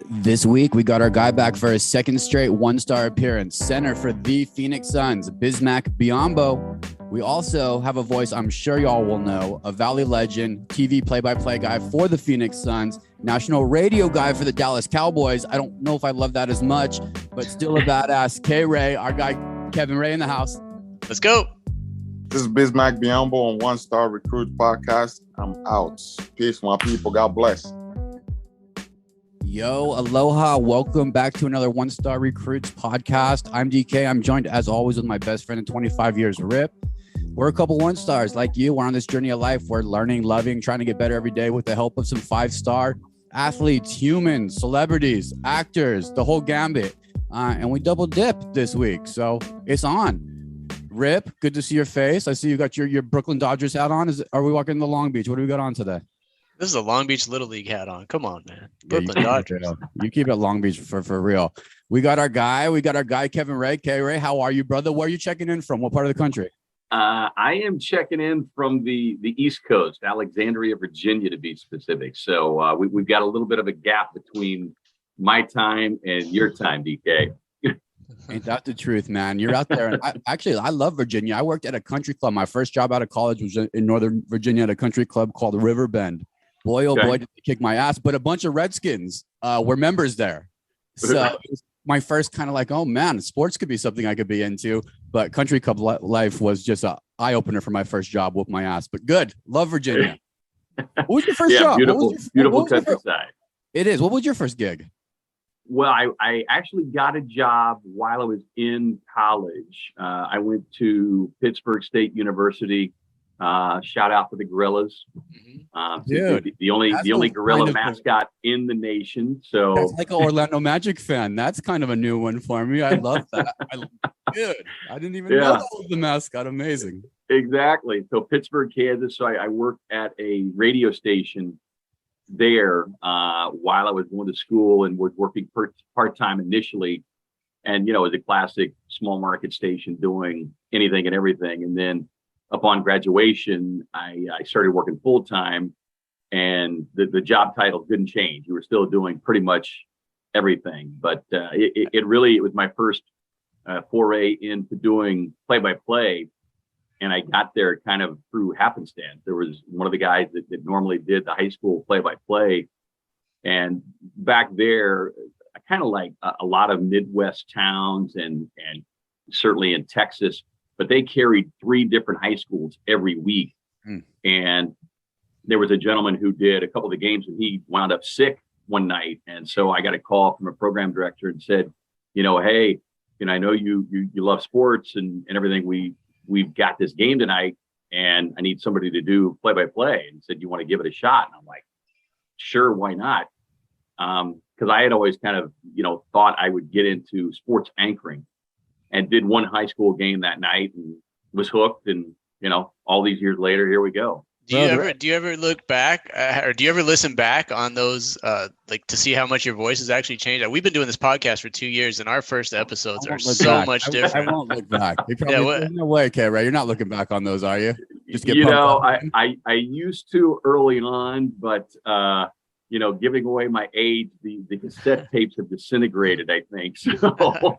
This week, we got our guy back for his second straight one-star appearance. Center for the Phoenix Suns, Bismack Biyombo. We also have a voice I'm sure y'all will know, a Valley legend, TV play-by-play guy for the Phoenix Suns, national radio guy for the Dallas Cowboys. I don't know if I love that as much, but still a badass. K-Ray, our guy Kevin Ray in the house. Let's go. This is Bismack Biyombo on One Star Recruits Podcast. I'm out. Peace, my people. God bless. Yo, aloha. Welcome back to another One Star Recruits Podcast. I'm DK. I'm joined, as always, with my best friend in 25 years, Rip. We're a couple one stars like you. We're on this journey of life. We're learning, loving, trying to get better every day with the help of some five-star athletes, humans, celebrities, actors, the whole gambit. And we double dipped this week. So it's on. Rip, good to see your face. I see you got your Brooklyn Dodgers hat on. Are we walking to Long Beach? What do we got on today? This is a Long Beach Little League hat on. Come on, man. Brooklyn Yeah, Dodgers. You keep it Long Beach for real. We got our guy, Kevin Ray. K-Ray, how are you, brother? Where are you checking in from? What part of the country? I am checking in from the East Coast, Alexandria, Virginia, to be specific. So we've got a little bit of a gap between my time and your time, DK. Ain't that the truth, man? You're out there. And I love Virginia. I worked at a country club. My first job out of college was in Northern Virginia at a country club called River Bend. Boy, oh boy, did they kick my ass. But a bunch of Redskins were members there. So it was my first kind of like, oh, man, sports could be something I could be into. But country club life was just an eye-opener for my first job, whooped my ass. But good. Love Virginia. What was your first job? Beautiful countryside. It is. What was your first gig? Well, I actually got a job while I was in college. I went to Pittsburgh State University. Shout out to the Gorillas. Dude, the only gorilla mascot in the nation. So that's like an Orlando Magic fan. That's kind of a new one for me. I love that. Dude, I didn't even know that was the mascot. Amazing. Exactly. So Pittsburgh, Kansas. So I worked at a radio station there while I was going to school and was working part-time initially. And, it was a classic small market station doing anything and everything. And then upon graduation, I started working full-time, and the job title didn't change. You were still doing pretty much everything. But it was my first foray into doing play-by-play. And I got there kind of through happenstance. There was one of the guys that normally did the high school play-by-play. And back there, I kind of like a lot of Midwest towns and certainly in Texas, but they carried 3 different high schools every week. And there was a gentleman who did a couple of the games and he wound up sick one night. And so I got a call from a program director and said, hey, I know you love sports and everything. We've got this game tonight and I need somebody to do play-by-play, and said, you want to give it a shot? And I'm like, sure, why not? Because I had always kind of, thought I would get into sports anchoring, and did one high school game that night and was hooked. And, all these years later, here we go. Do you ever look back or do you ever listen back on those, to see how much your voice has actually changed? We've been doing this podcast for 2 years and our first episodes are so much different. I won't look back. No way, K-Ray. You're not looking back on those, are you? Just get I used to early on, but, giving away my age, the cassette tapes have disintegrated, I think. So.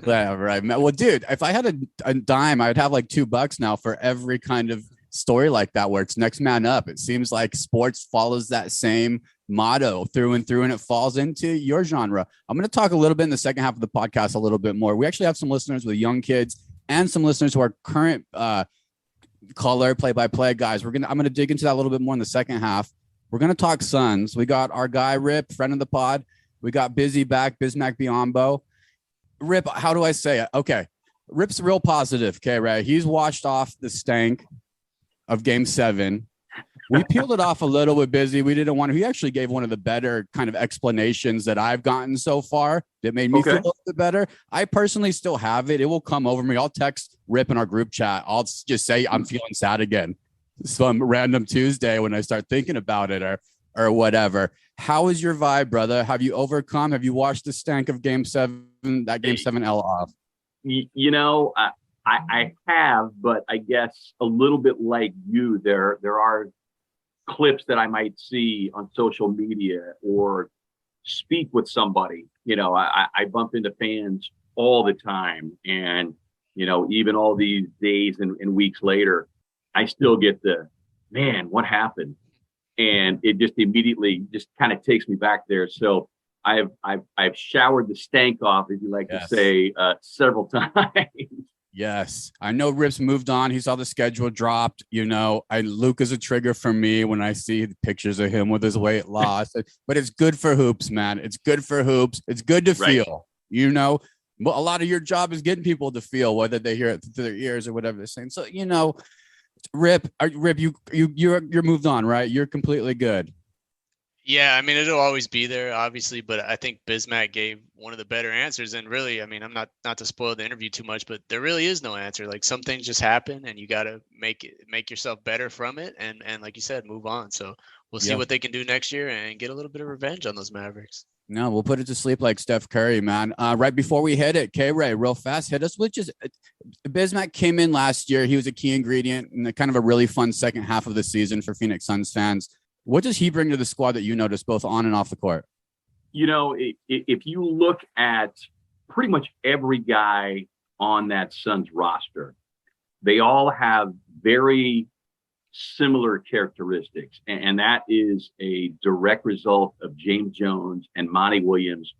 Yeah, right. Well, dude, if I had a dime, I'd have like $2 now for every kind of story like that where it's next man up. It seems like sports follows that same motto through and through, and it falls into your genre. I'm going to talk a little bit in the second half of the podcast a little bit more. We actually have some listeners with young kids and some listeners who are current color play-by-play guys. I'm going to dig into that a little bit more in the second half. We're going to talk Suns. We got our guy Rip, friend of the pod. We got Busy back, Bismack Biyombo. Rip, how do I say it? Okay, Rip's real positive. K-Ray, he's washed off the stank of Game 7. We peeled it off a little bit. Busy. We didn't want to. He actually gave one of the better kind of explanations that I've gotten so far that made me feel a little bit better. I personally still have it. It will come over me. I'll text Rip in our group chat. I'll just say I'm feeling sad again. Some random Tuesday when I start thinking about it or whatever. How is your vibe, brother? Have you overcome? Have you washed the stank of Game 7, that Game 7 L off? I have, but I guess a little bit like you, there are clips that I might see on social media or speak with somebody, I bump into fans all the time. And, even all these days and weeks later, I still get the, man, what happened? And it just immediately just kind of takes me back there. So I've showered the stank off, as you like to say, several times. Yes, I know Rip's moved on. He saw the schedule dropped. Luke is a trigger for me when I see the pictures of him with his weight loss. But it's good for hoops, man. It's good for hoops. It's good to feel. A lot of your job is getting people to feel, whether they hear it through their ears or whatever they're saying. So Rip, you're moved on, right? You're completely good. Yeah, I mean, it'll always be there, obviously, but I think Bismack gave one of the better answers. And really, I mean, I'm not to spoil the interview too much, but there really is no answer. Like, some things just happen, and you got to make yourself better from it, and like you said, move on. So we'll see what they can do next year and get a little bit of revenge on those Mavericks. No, we'll put it to sleep like Steph Curry, man. Right before we hit it, K-Ray, real fast, hit us with just Bismack came in last year. He was a key ingredient in kind of a really fun second half of the season for Phoenix Suns fans. What does he bring to the squad that you notice both on and off the court? If you look at pretty much every guy on that Suns roster, they all have very similar characteristics. And that is a direct result of James Jones and Monty Williams,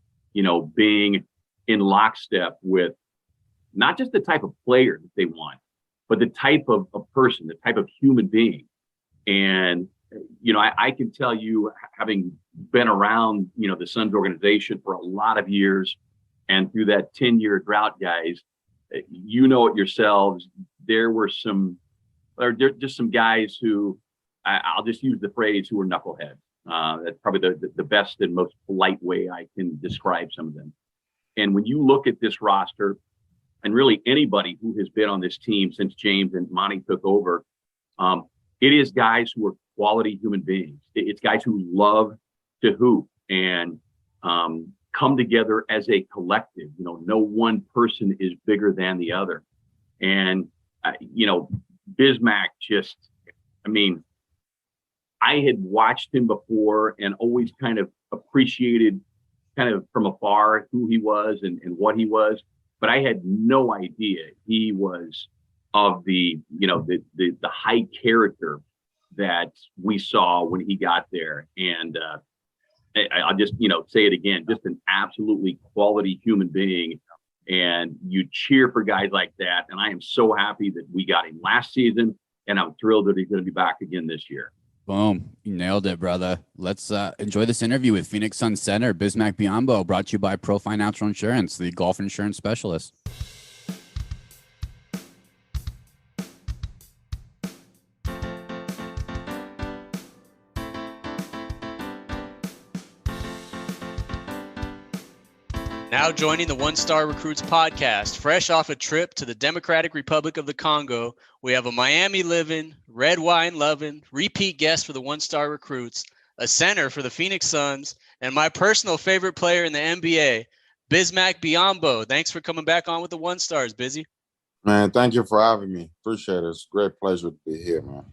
being in lockstep with not just the type of player that they want, but the type of person, the type of human being. And I can tell you, having been around, the Suns organization for a lot of years, and through that 10-year drought, guys, it yourselves, there were just some guys who, I'll just use the phrase, who were knuckleheads. That's probably the best and most polite way I can describe some of them. And when you look at this roster, and really anybody who has been on this team since James and Monty took over, it is guys who are quality human beings. It's guys who love to hoop and come together as a collective. No one person is bigger than the other. And, Bismack I had watched him before and always kind of appreciated kind of from afar who he was and what he was. But I had no idea he was of the high character that we saw when he got there. And I'll just, say it again, just an absolutely quality human being. And you cheer for guys like that. And I am so happy that we got him last season. And I'm thrilled that he's going to be back again this year. Boom. You nailed it, brother. Let's enjoy this interview with Phoenix Suns center Bismack Biyombo, brought to you by Pro Financial Insurance, the golf insurance specialist. Now joining the One Star Recruits podcast, fresh off a trip to the Democratic Republic of the Congo, we have a Miami living, red wine loving, repeat guest for the One Star Recruits, a center for the Phoenix Suns, and my personal favorite player in the NBA, Bismack Biyombo. Thanks for coming back on with the One Stars, Busy. Man, thank you for having me. Appreciate it. It's a great pleasure to be here, man.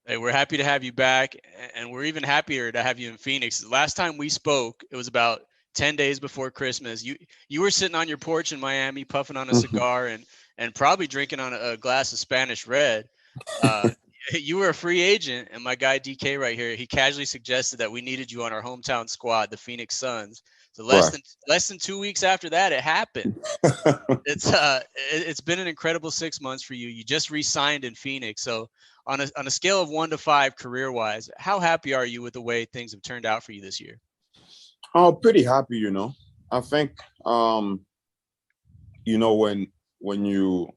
Hey, we're happy to have you back, and we're even happier to have you in Phoenix. Last time we spoke, it was about 10 days before Christmas. You were sitting on your porch in Miami, puffing on a cigar and probably drinking on a glass of Spanish Red. You were a free agent, and my guy DK right here, he casually suggested that we needed you on our hometown squad, the Phoenix Suns. So less than 2 weeks after that, it happened. It's been an incredible 6 months for you. You just re-signed in Phoenix. So on a scale of 1 to 5 career-wise, how happy are you with the way things have turned out for you this year? Oh, pretty happy, I think, when you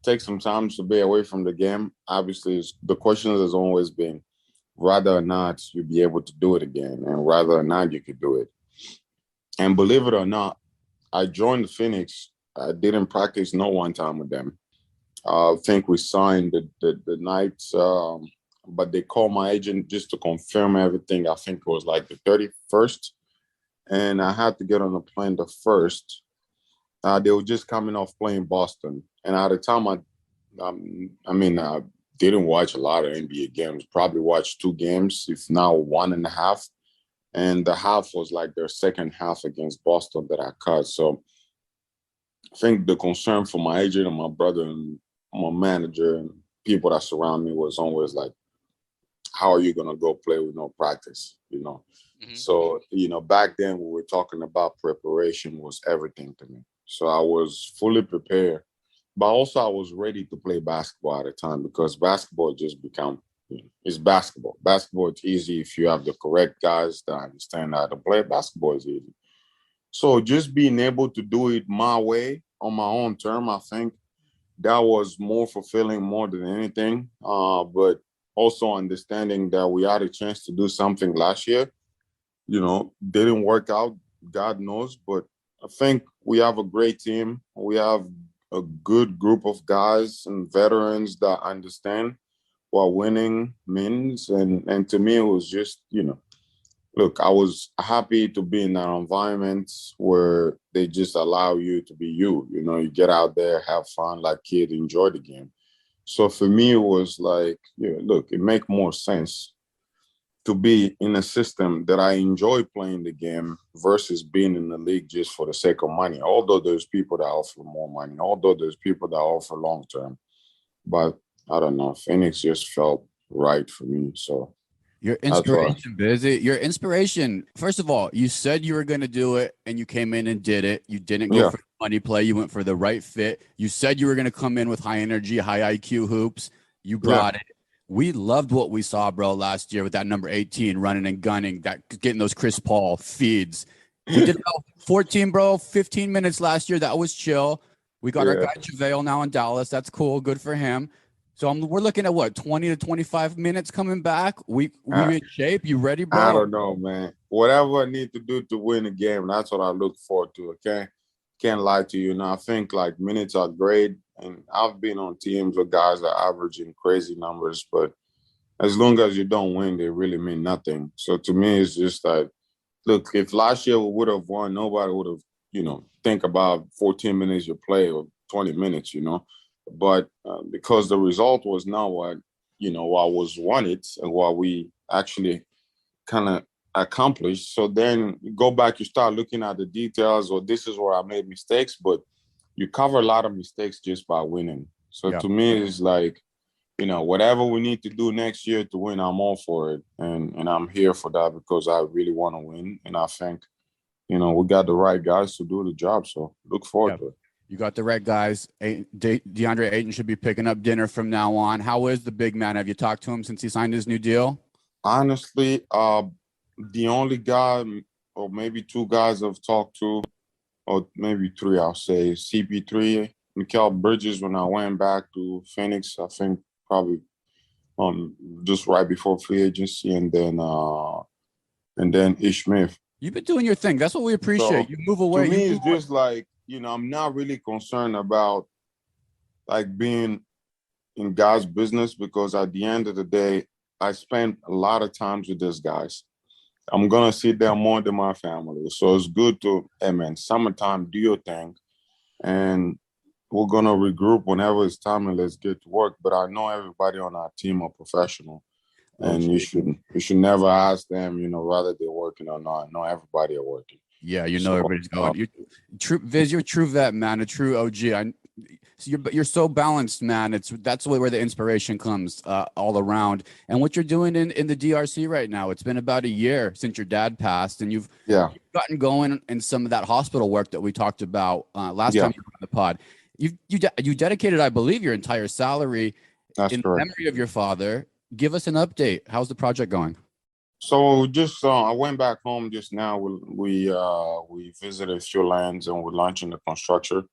take some time to be away from the game, obviously the question has always been whether or not you'll be able to do it again and whether or not you could do it. And believe it or not, I joined the Phoenix. I didn't practice no one time with them. I think we signed the night, but they called my agent just to confirm everything. I think it was like the 31st. And I had to get on the plane the 1st. They were just coming off playing Boston. And at the time, I didn't watch a lot of NBA games, probably watched 2 games, if not 1.5. And the half was like their second half against Boston that I cut. So I think the concern for my agent and my brother and my manager and people that surround me was always like, how are you going to go play with no practice, you know? Mm-hmm. So, you know, back then we were talking about preparation was everything to me. So I was fully prepared, but also I was ready to play basketball at the time because basketball just become, it's basketball. Basketball is easy if you have the correct guys that understand how to play. Basketball is easy. So just being able to do it my way on my own term, I think that was more fulfilling more than anything. But also understanding that we had a chance to do something last year, you know, didn't work out, God knows. But I think we have a great team. We have a good group of guys and veterans that understand what winning means. And to me, it was just, you know, look, I was happy to be in that environment where they just allow you to be you. You know, you get out there, have fun, like kid, enjoy the game. So for me, it was like, yeah, look, it make more sense to be in a system that I enjoy playing the game versus being in the league just for the sake of money. Although there's people that offer more money, although there's people that offer long term, but I don't know, Phoenix just felt right for me. So Your that's why. inspiration, Busy. Your inspiration. First of all, you said you were going to do it and you came in and did it. You didn't go Yeah, for the money play. You went for the right fit. You said you were going to come in with high energy, high IQ hoops. You yeah. brought it. We loved what we saw, bro, last year with that number 18 running and gunning, that getting those Chris Paul feeds. We did about 14, bro, 15 minutes last year. That was chill. We got our Yeah. guy JaVale now in Dallas. That's cool. Good for him. So we're looking at what, 20 to 25 minutes coming back. We in shape. You ready, I bro? don't know, man. Whatever I need to do to win the game, that's what I look forward to. Okay, can't lie to you. Now I think like minutes are great, and I've been on teams with guys that are averaging crazy numbers, but as long as you don't win, they really mean nothing. So to me, it's just like, look, if last year we would have won, nobody would have, you know, think about 14 minutes you play or 20 minutes, you know. But because the result was not what, you know, what was wanted and what we actually kind of accomplished. So then you go back, you start looking at the details, or this is where I made mistakes, but you cover a lot of mistakes just by winning. So Yeah. to me, it's like, you know, whatever we need to do next year to win, I'm all for it. And I'm here for that because I really want to win. And I think, you know, we got the right guys to do the job. So look forward Yeah. to it. You got the right guys. DeAndre Ayton should be picking up dinner from now on. How is the big man? Have you talked to him since he signed his new deal? Honestly, the only guy or maybe two guys I've talked to, or maybe three, I'll say CP3, Mikal Bridges, when I went back to Phoenix, I think probably just right before free agency, and then Ish Smith. You've been doing your thing. That's what we appreciate. So You move to away. me, You move it's just like, you know, I'm not really concerned about like being in God's business because at the end of the day, I spend a lot of times with these guys. I'm gonna sit there more than my family. So it's good to, hey man, summertime, do your thing. And we're gonna regroup whenever it's time and let's get to work. But I know everybody on our team are professional. And OG. you should never ask them, you know, whether they're working or not. I know everybody are working. Yeah, you know So everybody's going. You're true, Viz. You're a true vet, man. A true OG. So you're so balanced, man. That's where the inspiration comes all around. And what you're doing in the DRC right now. It's been about a year since your dad passed, and you've yeah, gotten going in some of that hospital work that we talked about last yeah, time you were on the pod. You dedicated, I believe, your entire salary that's in correct. memory of your father. Give us an update. How's the project going? So just I went back home just now. We visited a few lands and we're launching the construction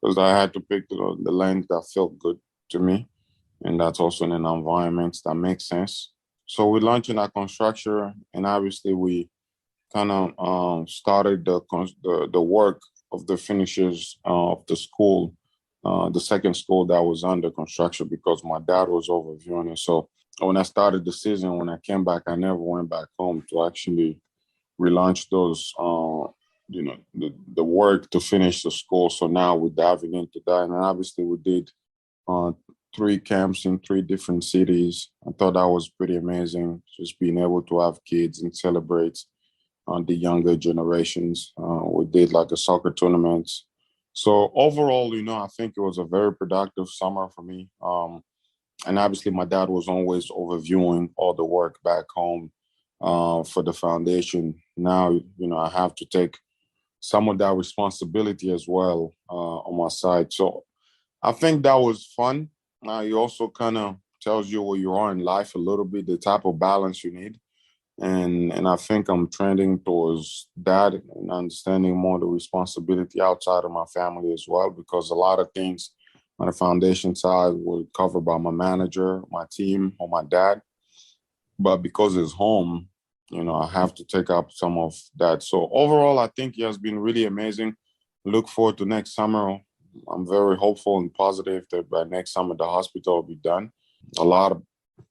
because I had to pick the land that felt good to me, and that's also in an environment that makes sense. So we're launching our construction, and obviously we kind of started the work of the finishes of the school, the second school that was under construction because my dad was overviewing it. So when I started the season, when I came back, I never went back home to actually relaunch those, you know, the work to finish the school. So now we're diving into that, and obviously we did uh, 3 camps in 3 different cities. I thought that was pretty amazing, just being able to have kids and celebrate. on the younger generations. We did like a soccer tournament. So overall, I think it was a very productive summer for me. And obviously, my dad was always overviewing all the work back home for the foundation. Now, I have to take some of that responsibility as well on my side. So I think that was fun. It also kind of tells you where you are in life a little bit, the type of balance you need. And I think I'm trending towards that and understanding more the responsibility outside of my family as well, because a lot of things on the foundation side were covered by my manager, my team, or my dad. But because it's home, I have to take up some of that. So overall, I think it has been really amazing. Look forward to next summer. I'm very hopeful and positive that by next summer, the hospital will be done. A lot of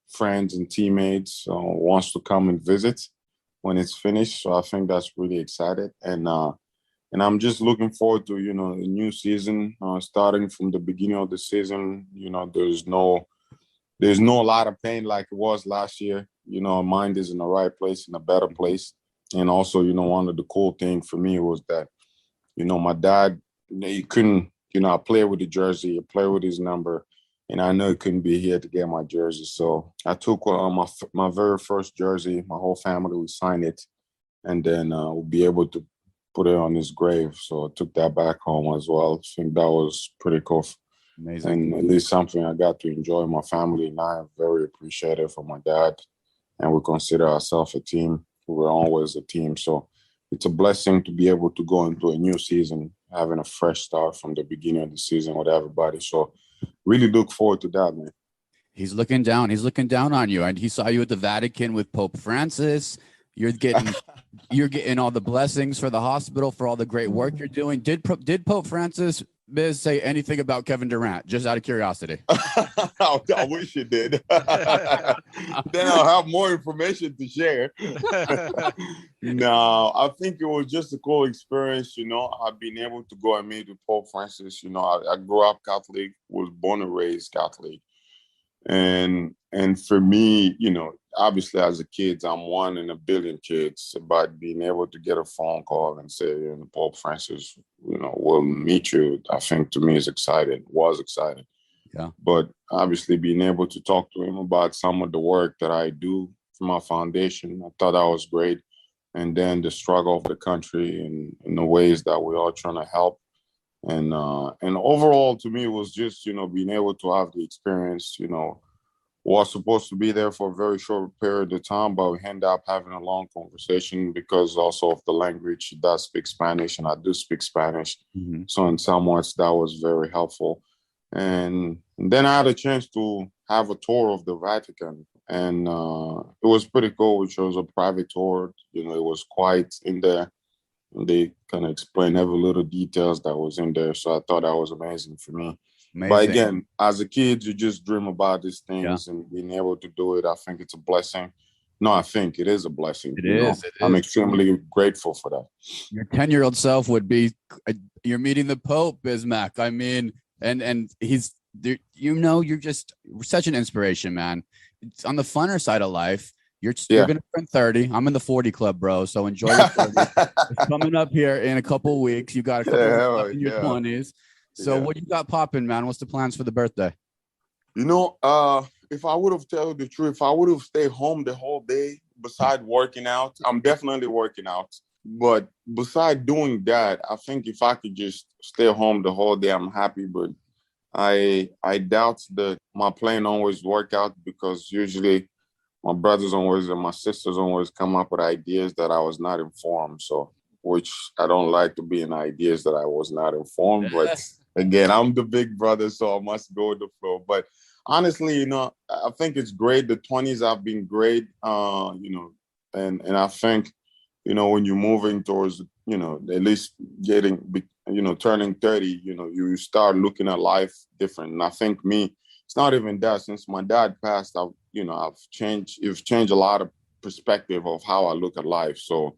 friends and teammates wants to come and visit when it's finished. So I think that's really exciting. And I'm just looking forward to, a new season, starting from the beginning of the season. There's no lot of pain like it was last year. Mind is in the right place, in a better place. And also, one of the cool things for me was that, my dad, he couldn't, I play with the jersey, I play with his number, and I know he couldn't be here to get my jersey. So I took my very first jersey, my whole family, we signed it, and then we'll be able to put it on his grave. So I took that back home as well. I think that was pretty cool. Amazing. And at least something I got to enjoy. My family and I are very appreciative for my dad, and we consider ourselves a team. We're always a team. So it's a blessing to be able to go into a new season, having a fresh start from the beginning of the season with everybody. So really look forward to that, man. He's looking down. He's looking down on you. And he saw you at the Vatican with Pope Francis. You're getting all the blessings for the hospital, for all the great work you're doing. Did Pope Francis say anything about Kevin Durant? Just out of curiosity. I wish he did. Then I'll have more information to share. No, I think it was just a cool experience. I've been able to go and meet with Pope Francis. I grew up Catholic, was born and raised Catholic. And for me, obviously as a kid, I'm one in a billion kids, but being able to get a phone call and say, Pope Francis, will meet you, I think to me was exciting. Yeah. But obviously being able to talk to him about some of the work that I do for my foundation, I thought that was great. And then the struggle of the country and the ways that we're all trying to help. And overall, to me, it was just, being able to have the experience, was supposed to be there for a very short period of time, but we end up having a long conversation because also of the language. He does speak Spanish and I do speak Spanish. Mm-hmm. So in some ways, that was very helpful. And then I had a chance to have a tour of the Vatican. And it was pretty cool, which was a private tour. It was quite in there. And they kind of explained every little details that was in there. So I thought that was amazing for me. Amazing. But again, as a kid, you just dream about these things and being able to do it. I think it's a blessing. No, I think it is a blessing. It is. I'm extremely grateful for that. Your 10-year-old self would be, you're meeting the Pope, Bismack. I mean, and he's, you're just such an inspiration, man. It's on the funner side of life. You're going to turn 30. I'm in the 40 club, bro. So enjoy your 40. It's coming up here in a couple of weeks. You got a couple in your 20s. So what you got popping, man? What's the plans for the birthday? If I would have told you the truth, if I would have stayed home the whole day, besides working out, I'm definitely working out. But besides doing that, I think if I could just stay home the whole day, I'm happy. But I doubt that my plan always work out because usually my brothers always and my sisters always come up with ideas that I was not informed. So, which I don't like to be in ideas that I was not informed. But again, I'm the big brother, so I must go with the flow. But honestly, I think it's great. The 20s have been great, and I think, when you're moving towards, at least getting, turning 30, you start looking at life different. And I think it's not even that. Since my dad passed, I've changed a lot of perspective of how I look at life. So,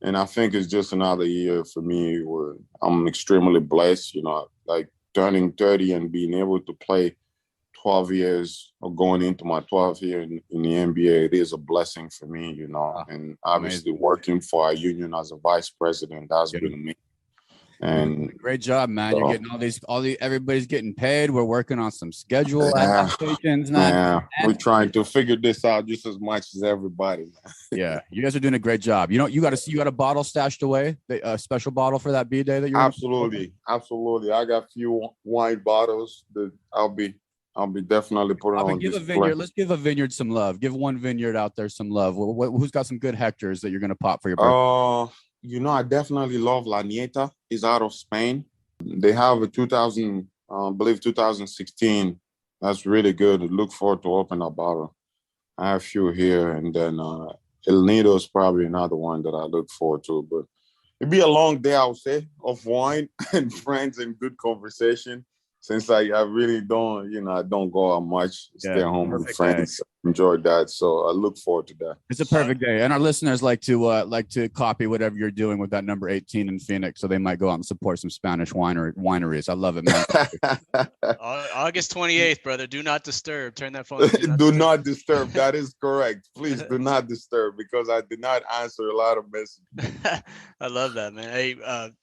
and I think it's just another year for me where I'm extremely blessed, like turning 30 and being able to play 12 years or going into my 12th year in the NBA. It is a blessing for me, you know, and obviously working for our union as a vice president, that's been amazing. And great job, man. You're getting everybody's getting paid. We're working on some schedule adaptations, man. Yeah, we're trying to figure this out just as much as everybody. Yeah, you guys are doing a great job. You know, you got a bottle stashed away, a special bottle for that B-Day that you're absolutely. I got a few wine bottles that I'll be definitely putting on display. Let's give a vineyard some love. Give one vineyard out there some love. Who's got some good hectares that you're gonna pop for your birthday? You know, I definitely love La Nieta. It's out of Spain. They have a 2016. That's really good. I look forward to open a bottle. I have a few here, and then El Nido is probably another one that I look forward to. But it'd be a long day, I would say, of wine and friends and good conversation. Since I really don't, you know, I don't go out much, stay home with friends, enjoy that. So I look forward to that. It's a perfect day. And our listeners like to copy whatever you're doing with that number 18 in Phoenix. So they might go out and support some Spanish wineries. I love it, man. August 28th, brother. Do not disturb. Turn that phone. Do not disturb. That is correct. Please do not disturb, because I did not answer a lot of messages. I love that, man. Hey,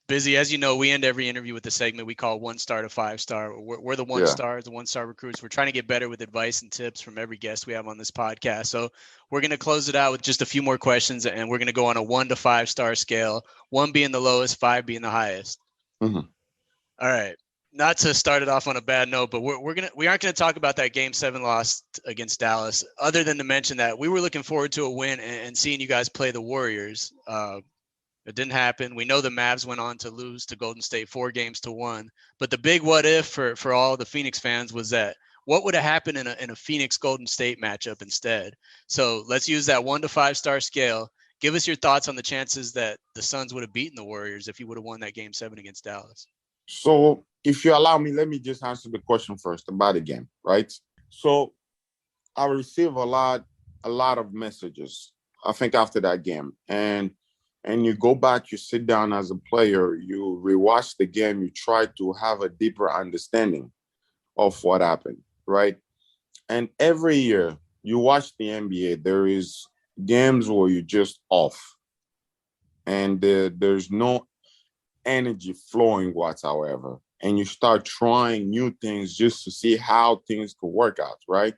Busy, as you know, we end every interview with the segment we call 1 star to 5 star. We're the 1 stars, the 1-star recruits. We're trying to get better with advice and tips from every guest we have on this podcast. So we're going to close it out with just a few more questions, and we're going to go on a 1 to 5 star scale, 1 being the lowest, 5 being the highest. Mm-hmm. All right. Not to start it off on a bad note, but we aren't going to talk about that Game 7 loss against Dallas, other than to mention that we were looking forward to a win and seeing you guys play the Warriors. It didn't happen. We know the Mavs went on to lose to Golden State 4-1. But the big what if for all the Phoenix fans was that what would have happened in a Phoenix Golden State matchup instead? So let's use that 1 to 5 star scale. Give us your thoughts on the chances that the Suns would have beaten the Warriors if you would have won that Game 7 against Dallas. So if you allow me, let me just answer the question first about the game, right? So I received a lot of messages, I think, after that game. And you go back, you sit down as a player, you rewatch the game, you try to have a deeper understanding of what happened, right? And every year you watch the NBA, there is games where you're just off. And there's no energy flowing whatsoever. And you start trying new things just to see how things could work out, right?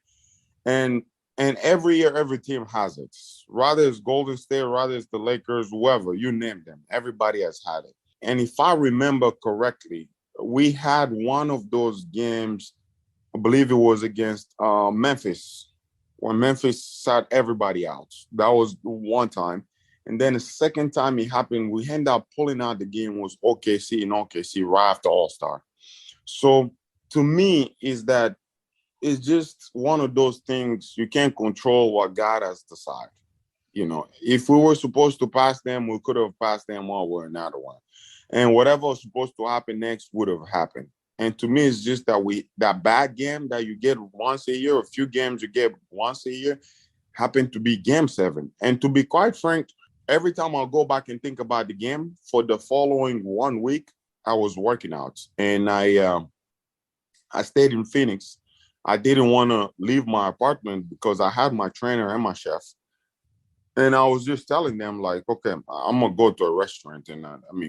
And every year, every team has it. Rather it's Golden State, rather it's the Lakers, whoever, you name them. Everybody has had it. And if I remember correctly, we had one of those games, I believe it was against Memphis, when Memphis sat everybody out. That was one time. And then the second time it happened, we ended up pulling out the game was OKC right after All-Star. So to me, is that it's just one of those things you can't control what God has decided. You know, if we were supposed to pass them, we could have passed them one way or another one. And whatever was supposed to happen next would have happened. And to me, it's just that bad game that you get once a year, a few games you get once a year, happened to be Game 7. And to be quite frank, every time I'll go back and think about the game, for the following 1 week, I was working out. And I stayed in Phoenix. I didn't want to leave my apartment because I had my trainer and my chef. And I was just telling them, like, okay, I'm going to go to a restaurant. And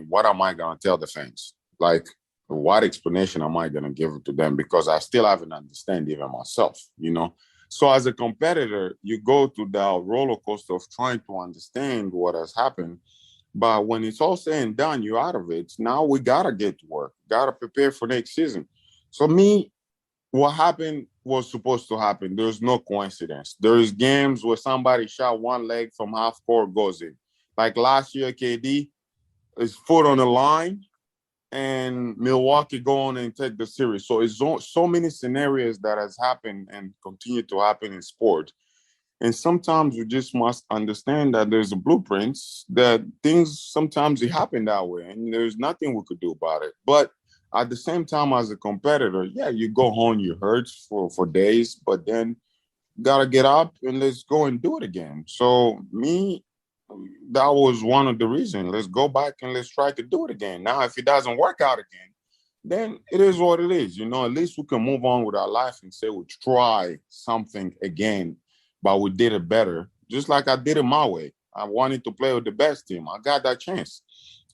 what am I going to tell the fans? Like, what explanation am I going to give to them? Because I still haven't understand even myself, you know? So as a competitor, you go to the roller coaster of trying to understand what has happened. But when it's all said and done, you're out of it. Now we got to get to work, got to prepare for next season. So what happened was supposed to happen. There's no coincidence. There's games where somebody shot one leg from half court, goes in. Like last year, KD, his foot on the line, and Milwaukee go on and take the series. So it's so many scenarios that has happened and continue to happen in sport. And sometimes we just must understand that there's a blueprint, that things sometimes they happen that way, and there's nothing we could do about it. But at the same time, as a competitor, yeah, you go home, you hurt for days, but then gotta get up and let's go and do it again. So that was one of the reasons. Let's go back and let's try to do it again. Now, if it doesn't work out again, then it is what it is. You know, at least we can move on with our life and say we try something again, but we did it better. Just like I did it my way. I wanted to play with the best team. I got that chance.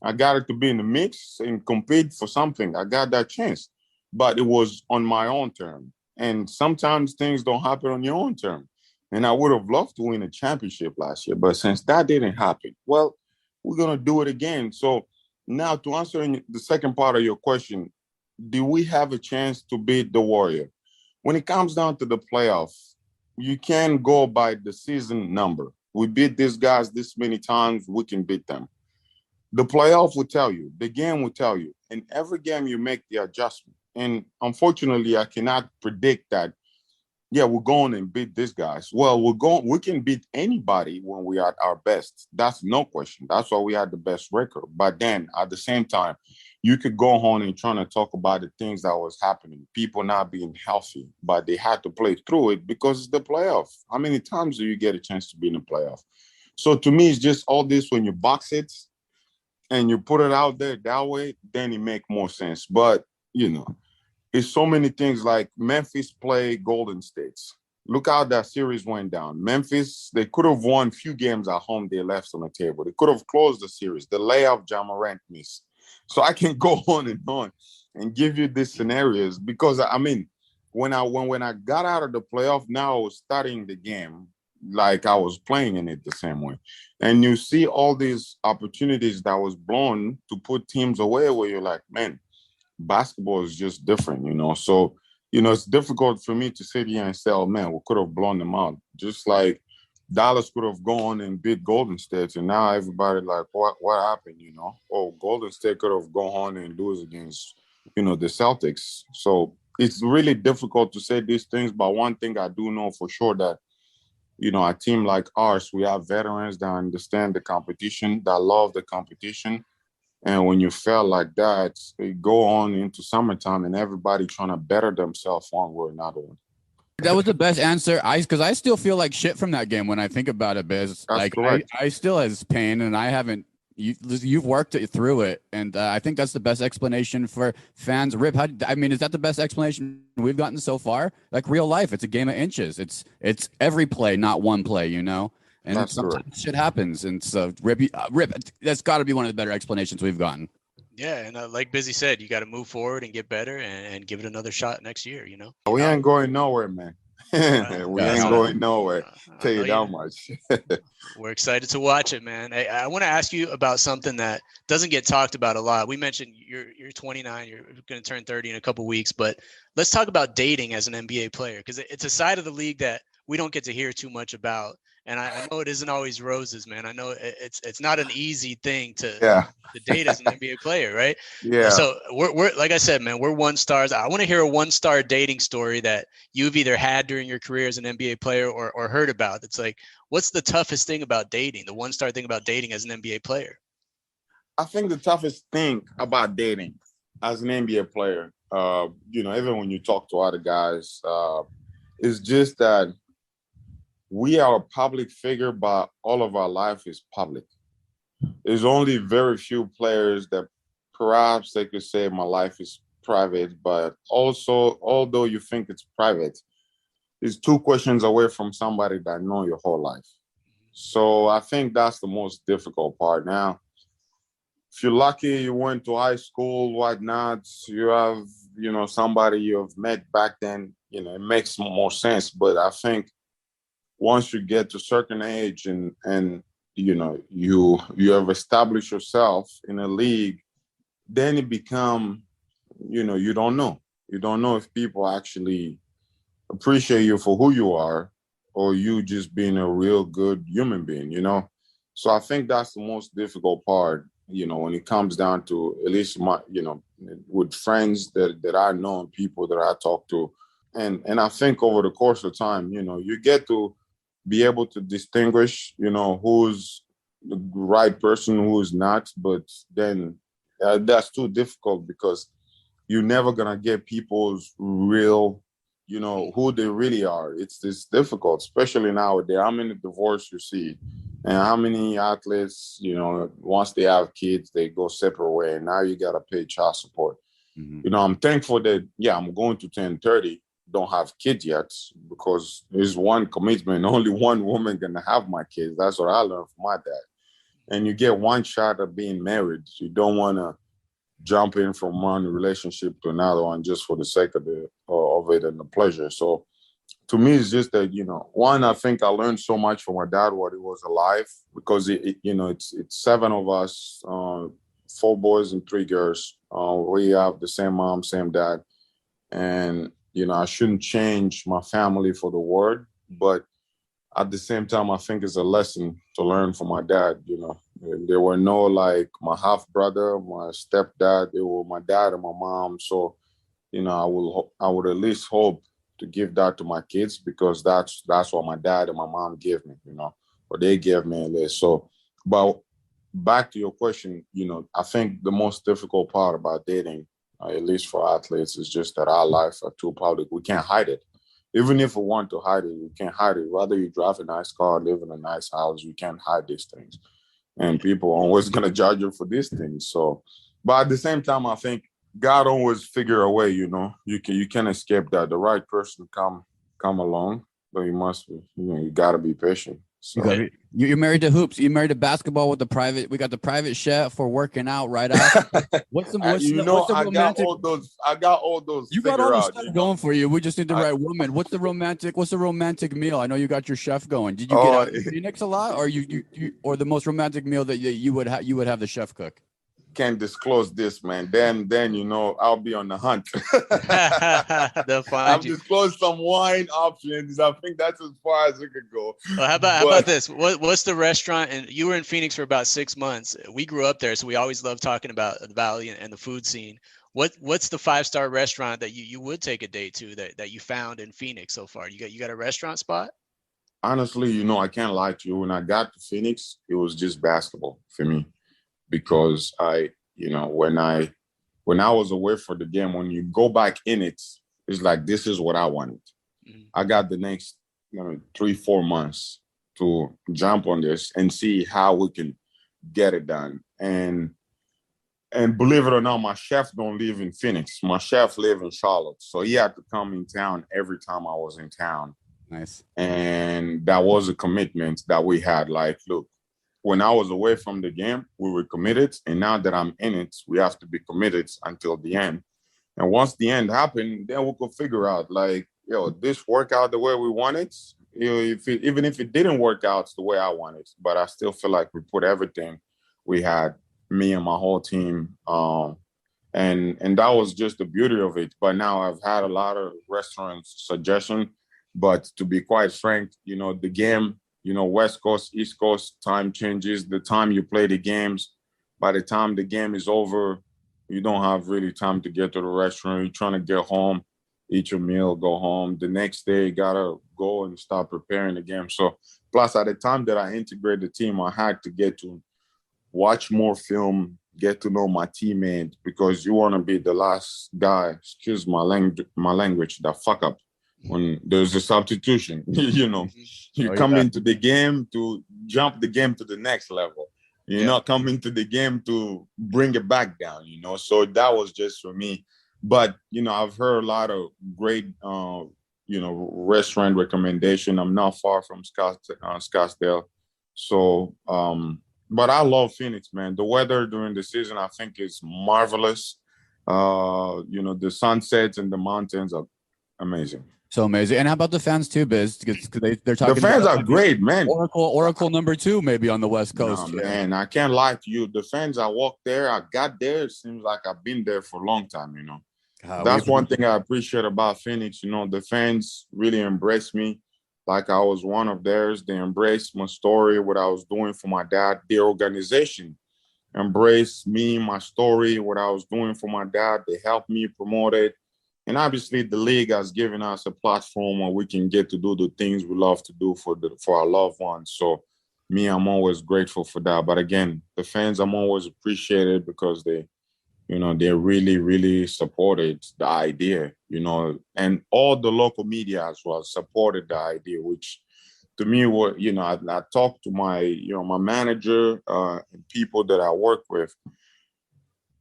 I got it to be in the mix and compete for something. I got that chance, but it was on my own term. And sometimes things don't happen on your own term. And I would have loved to win a championship last year, but since that didn't happen, well, we're gonna do it again. So now to answer the second part of your question, do we have a chance to beat the Warrior? When it comes down to the playoffs, you can't go by the season number. We beat these guys this many times, we can beat them. The playoff will tell you, the game will tell you. In every game, you make the adjustment. And unfortunately, I cannot predict that, yeah, we're going and beat these guys. Well, we can beat anybody when we are at our best. That's no question. That's why we had the best record. But then at the same time, you could go on and trying to talk about the things that was happening, people not being healthy, but they had to play through it because it's the playoff. How many times do you get a chance to be in the playoff? So to me, it's just all this when you box it and you put it out there that way, then it make more sense. But, you know, it's so many things like Memphis play Golden States. Look how that series went down. Memphis, they could have won a few games at home they left on the table. They could have closed the series. The layoff Ja Morant missed. So I can go on and give you these scenarios because, I mean, when I got out of the playoff, now I was studying the game like I was playing in it the same way. And you see all these opportunities that was blown to put teams away where you're like, man, basketball is just different, you know. So, you know, it's difficult for me to sit here and say, oh, man, we could have blown them out. Just like Dallas could have gone and beat Golden State, and now everybody like, what happened, you know? Oh, Golden State could have gone on and lose against, you know, the Celtics. So it's really difficult to say these things, but one thing I do know for sure that, you know, a team like ours, we have veterans that understand the competition, that love the competition. And when you fail like that, they go on into summertime and everybody trying to better themselves one way or another. That was the best answer. Because I still feel like shit from that game when I think about it, Biz. That's like correct. I still has pain, and I haven't. You've worked it through it, and I think that's the best explanation for fans. Rip, I mean, is that the best explanation we've gotten so far? Like real life, it's a game of inches. It's every play, not one play. You know, and That's sometimes correct. shit happens. And so, Rip, that's got to be one of the better explanations we've gotten. Yeah, and like Busy said, you got to move forward and get better and give it another shot next year. You know, We ain't going nowhere, man. We ain't going nowhere. Tell you that much. We're excited to watch it, man. I want to ask you about something that doesn't get talked about a lot. We mentioned you're 29, you're going to turn 30 in a couple weeks, but let's talk about dating as an NBA player because it's a side of the league that we don't get to hear too much about. And I know it isn't always roses, man. I know it's not an easy thing to date as an NBA player, right? Yeah. So we're like I said, man, we're 1-stars. I want to hear a 1-star dating story that you've either had during your career as an NBA player or heard about. It's like, what's the toughest thing about dating? The 1-star thing about dating as an NBA player? I think the toughest thing about dating as an NBA player, you know, even when you talk to other guys, is just that we are a public figure, but all of our life is public. There's only very few players that perhaps they could say my life is private, but also, although you think it's private, it's 2 questions away from somebody that know your whole life. So I think that's the most difficult part. Now, if you're lucky, you went to high school, whatnot, you have, you know, somebody you've met back then, you know, it makes more sense. But I think once you get to a certain age and you know, you have established yourself in a league, then it become, you know, you don't know. You don't know if people actually appreciate you for who you are or you just being a real good human being, you know? So I think that's the most difficult part, you know, when it comes down to at least my, you know, with friends that I know and people that I talk to. And I think over the course of time, you know, you get to be able to distinguish, you know, who's the right person, who's not. But then that's too difficult because you're never going to get people's real, you know, who they really are. It's difficult, especially nowadays. How many divorce you see and how many athletes, you know, once they have kids, they go separate way. And now you got to pay child support. You know, I'm thankful that, I'm going to 10:30, don't have kids yet, because there's one commitment. Only one woman can have my kids. That's what I learned from my dad. And you get one shot at being married. You don't want to jump in from one relationship to another one just for the sake of it and the pleasure. So to me, it's just that, one, I think I learned so much from my dad while he was alive, because it's 7 of us, 4 boys and 3 girls. We have the same mom, same dad. And, I shouldn't change my family for the world, but at the same time, I think it's a lesson to learn from my dad. There were no, like, my half brother, my stepdad. They were my dad and my mom. So, I would at least hope to give that to my kids, because that's what my dad and my mom gave me, or they gave me at least. So, but back to your question, I think the most difficult part about dating, at least for athletes, is just that our lives are too public. We can't hide it. Even if we want to hide it, we can't hide it. Whether you drive a nice car, live in a nice house, you can't hide these things. And people are always going to judge you for these things. So, but at the same time, I think God always figure a way, you can escape that. The right person come along, but you must, you got to be patient. So you're married to hoops. You're married to basketball with we got the private chef for working out right after. What's the romantic? I got all those. You got all the stuff going for you. We just need the right woman. What's the romantic meal? I know you got your chef going. Did you get out in Phoenix a lot, or you or the most romantic meal that you would have the chef cook? Can't disclose this, man. Then I'll be on the hunt. I've disclosed some wine options. I think that's as far as it could go. Well, how about this? What's the restaurant? And you were in Phoenix for about 6 months. We grew up there, so we always love talking about the valley and the food scene. What's the 5-star restaurant that you would take a date to that you found in Phoenix so far? You got a restaurant spot? Honestly, I can't lie to you. When I got to Phoenix, it was just basketball for me. Because when I was away for the game, when you go back in it, it's like, this is what I wanted. Mm-hmm. I got the next 3-4 months to jump on this and see how we can get it done. And believe it or not, my chef don't live in Phoenix. My chef live in Charlotte. So he had to come in town every time I was in town. Nice. And that was a commitment that we had. Like, look, when I was away from the game, we were committed. And now that I'm in it, we have to be committed until the end. And once the end happened, then we could figure out, like, this worked out the way we wanted. Even if it didn't work out the way I wanted, but I still feel like we put everything we had, me and my whole team. And that was just the beauty of it. But now I've had a lot of restaurants suggestion. But to be quite frank, the game, West Coast, East Coast, time changes. The time you play the games, by the time the game is over, you don't have really time to get to the restaurant. You're trying to get home, eat your meal, go home. The next day, you got to go and start preparing the game. So, plus, at the time that I integrated the team, I had to get to watch more film, get to know my teammate, because you want to be the last guy, excuse my language, that fuck up. When there's a substitution, you come into the game to jump the game to the next level. You're not coming to the game to bring it back down, So that was just for me. But, I've heard a lot of great, restaurant recommendation. I'm not far from Scottsdale. So, but I love Phoenix, man. The weather during the season, I think, is marvelous. The sunsets and the mountains are amazing. So amazing. And how about the fans too, Biz? Because they're talking. The fans are great, man. Oracle number 2, maybe on the West Coast. No, man, I can't lie to you. The fans, I walked there, I got there. It seems like I've been there for a long time. That's one thing I appreciate about Phoenix. The fans really embraced me like I was one of theirs. They embraced my story, what I was doing for my dad. The organization embraced me, my story, what I was doing for my dad. They helped me promote it. And obviously, the league has given us a platform where we can get to do the things we love to do for our loved ones. So, I'm always grateful for that. But again, the fans, I'm always appreciated because they really, really supported the idea. And all the local media as well supported the idea, which to me, I talked to my, my manager and people that I work with.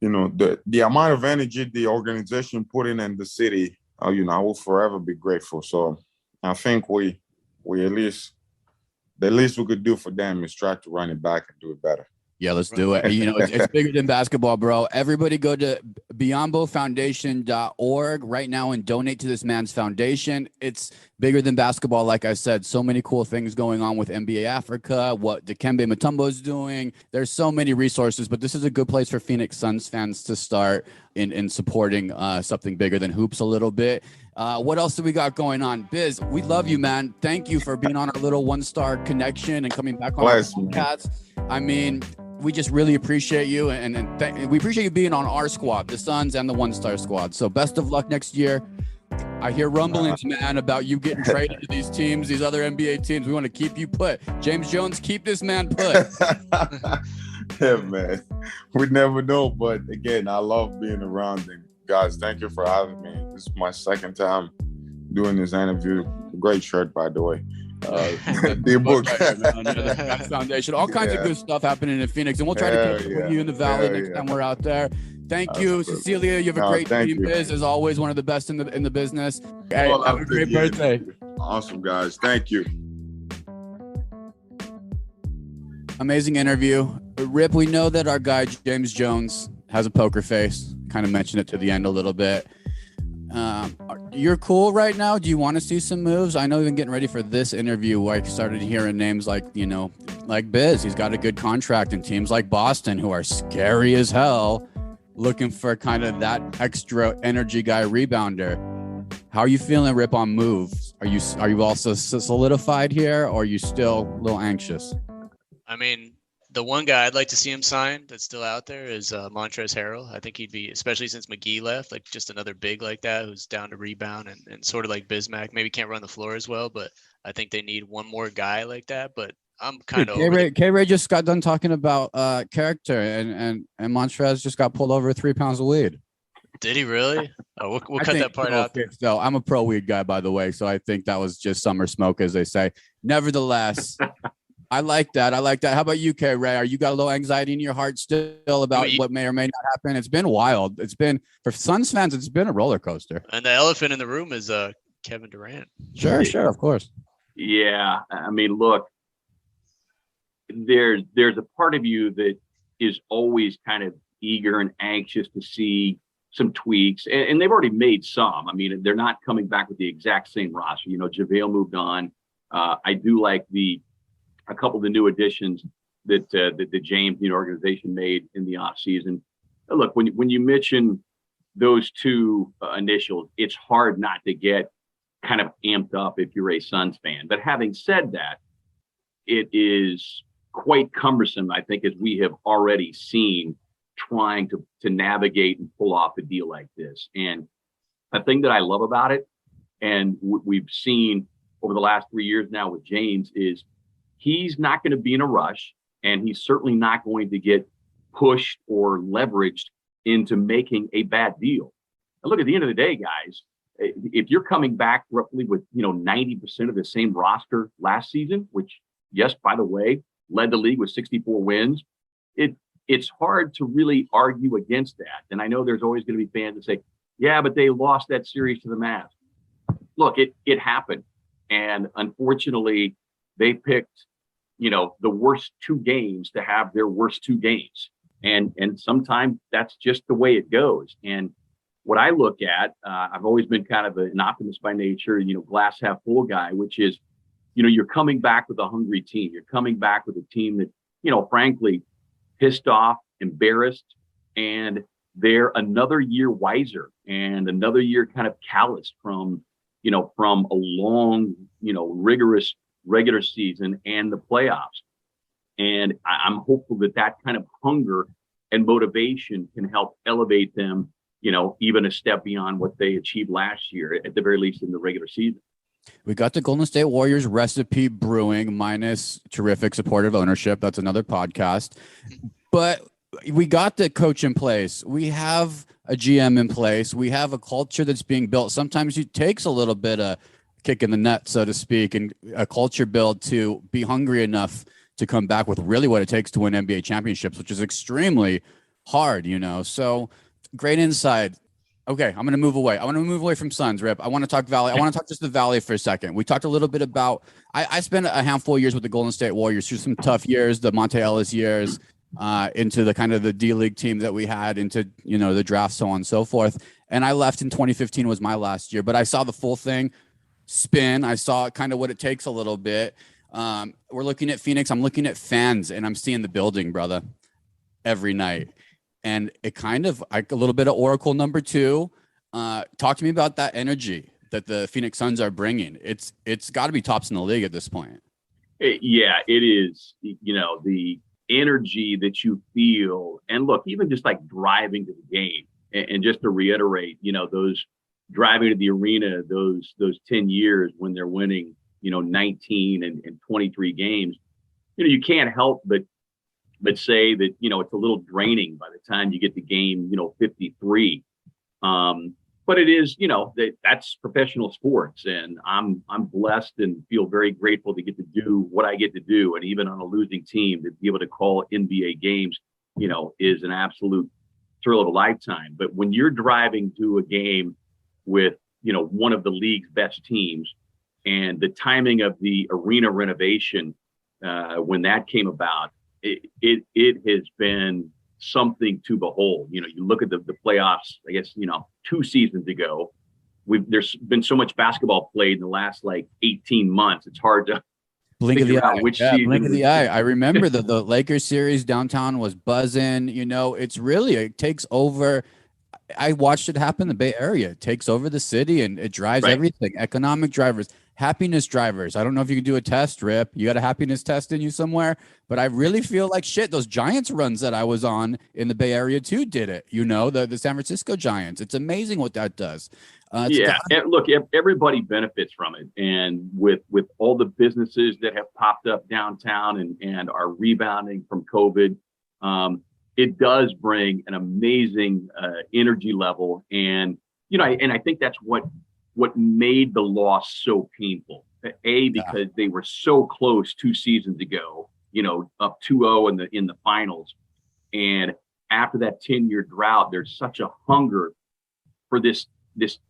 the amount of energy the organization put in the city, I will forever be grateful. So I think we at least the least we could do for them is try to run it back and do it better. Yeah, let's do it. It's bigger than basketball, bro. Everybody go to BiyomboFoundation.org right now and donate to this man's foundation. It's bigger than basketball, like I said. So many cool things going on with NBA Africa, what Dikembe Mutombo is doing. There's so many resources, but this is a good place for Phoenix Suns fans to start in supporting something bigger than hoops a little bit. What else do we got going on? Biz, we love you, man. Thank you for being on our little one-star connection and coming back on our podcast. I mean, we just really appreciate you, and we appreciate you being on our squad, the Suns and the one-star squad. So best of luck next year. I hear rumblings, man, about you getting traded to these teams, these other NBA teams. We want to keep you put. James Jones, keep this man put. Yeah, man. We never know, but again, I love being around. And guys, thank you for having me. This is my second time doing this interview. Great shirt, by the way. The book. Foundation. All kinds of good stuff happening in Phoenix, and we'll try to catch up with you in the Valley next time we're out there. Thank you, Cecilia. You have a great team, Biz. As always, one of the best in the business. Hey, have a great birthday. Awesome, guys. Thank you. Amazing interview. Rip, we know that our guy James Jones has a poker face. Kind of mentioned it to the end a little bit. You're cool right now. Do you want to see some moves? I know even getting ready for this interview, I started hearing names like Biz. He's got a good contract, and teams like Boston, who are scary as hell, looking for kind of that extra energy guy rebounder. How are you feeling, Rip, on moves? Are you also solidified here, or are you still a little anxious? I mean, the one guy I'd like to see him sign that's still out there is Montrezl Harrell. I think he'd be, especially since McGee left, like just another big like that who's down to rebound and sort of like Bismack. Maybe can't run the floor as well, but I think they need one more guy like that. But I'm kind of K-Ray just got done talking about character, and Montrezl just got pulled over 3 pounds of weed. Did he really? Oh, we'll cut that part out. So I'm a pro weed guy, by the way, so I think that was just summer smoke, as they say. Nevertheless. I like that. How about you, K-Ray? Are you got a little anxiety in your heart still about what may or may not happen? It's been wild. It's been, for Suns fans, it's been a roller coaster. And the elephant in the room is Kevin Durant. Sure, of course. Yeah. I mean, look, there's a part of you that is always kind of eager and anxious to see some tweaks. And they've already made some. I mean, they're not coming back with the exact same roster. JaVale moved on. I do like a couple of the new additions that the James organization made in the offseason. Look, when you mention those two initials, it's hard not to get kind of amped up if you're a Suns fan. But having said that, it is quite cumbersome, I think, as we have already seen, trying to navigate and pull off a deal like this. And the thing that I love about it, and we've seen over the last 3 years now with James, is he's not going to be in a rush, and he's certainly not going to get pushed or leveraged into making a bad deal. And look, at the end of the day, guys, if you're coming back roughly with 90% of the same roster last season, which, yes, by the way, led the league with 64 wins, it's hard to really argue against that. And I know there's always going to be fans that say, yeah, but they lost that series to the Mavs. Look, it happened. And unfortunately, they picked the worst 2 games to have their worst 2 games. And sometimes that's just the way it goes. And what I look at, I've always been kind of an optimist by nature, glass half full guy, which is, you're coming back with a hungry team. You're coming back with a team that, frankly, pissed off, embarrassed, and they're another year wiser and another year kind of calloused from a long, rigorous regular season and the playoffs. And I'm hopeful that kind of hunger and motivation can help elevate them, even a step beyond what they achieved last year, at the very least in the regular season. We got the Golden State Warriors recipe brewing, minus terrific supportive ownership. That's another podcast. But we got the coach in place. We have a GM in place. We have a culture that's being built. Sometimes it takes a little bit of kick in the net, so to speak, and a culture build to be hungry enough to come back with really what it takes to win NBA championships, which is extremely hard, you know. So great insight. Okay, I'm going to move away. I want to move away from Suns, Rip. I want to talk Valley. I want to talk just the Valley for a second. We talked a little bit about, I spent a handful of years with the Golden State Warriors through some tough years, the Monte Ellis years, into the kind of the D-League team that we had, into, you know, the draft, so on and so forth. And I left in 2015 was my last year, but I saw the full thing spin. I saw kind of what it takes a little bit. We're looking at Phoenix. I'm looking at fans, and I'm seeing the building, brother, every night. And it kind of like a little bit of Oracle number 2. Talk to me about that energy that the Phoenix Suns are bringing. It's got to be tops in the league at this point. Yeah, it is. You know, the energy that you feel, and look, even just like driving to the game, and just to reiterate, you know, those driving to the arena, those 10 years when they're winning, you know, 19 and 23 games, you know, you can't help but say that, you know, it's a little draining by the time you get to game, you know, 53. But it is, you know, that's professional sports, and I'm blessed and feel very grateful to get to do what I get to do. And even on a losing team, to be able to call NBA games, you know, is an absolute thrill of a lifetime. But when you're driving to a game with, you know, one of the league's best teams, and the timing of the arena renovation, when that came about, it has been something to behold. You know, you look at the playoffs, I guess, you know, 2 seasons ago, there's been so much basketball played in the last like 18 months. It's hard to blink of the eye. Blink of the eye. I remember the Lakers series downtown was buzzing. You know, it's really, it takes over. I watched it happen in the Bay Area. It takes over the city, and it drives everything. Economic drivers, happiness drivers. I don't know if you can do a test, Rip. You got a happiness test in you somewhere, but I really feel like shit. Those Giants runs that I was on in the Bay Area too did it. You know, the San Francisco Giants. It's amazing what that does. Yeah, and look, everybody benefits from it, and with all the businesses that have popped up downtown and are rebounding from COVID, it does bring an amazing energy level, and you know, I think that's what made the loss so painful. Because they were so close 2 seasons ago, you know, up 2-0 in the finals, and after that 10-year drought, there's such a hunger for this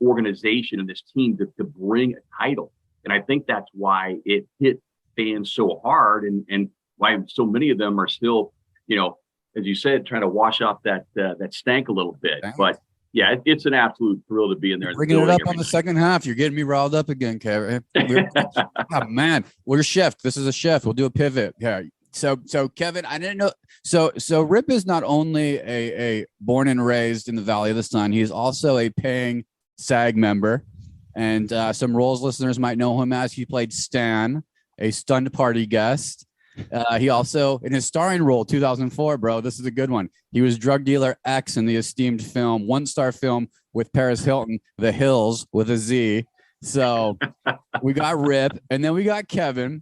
organization and this team to bring a title. And I think that's why it hit fans so hard, and why so many of them are still, you know, as you said, trying to wash off that stank a little bit. But yeah, it's an absolute thrill to be in there. Bringing it up on the second half. You're getting me riled up again, Kevin. Oh, man, we're a shift. This is a shift. We'll do a pivot. Yeah. So Kevin, I didn't know. So Rip is not only a born and raised in the Valley of the Sun, he's also a paying SAG member, and some Rolls listeners might know him as he played Stan, a stunned party guest. He also, in his starring role, 2004, bro, this is a good one. He was drug dealer X in the esteemed film, 1-star film with Paris Hilton, The Hills with a Z. So we got Rip, and then we got Kevin.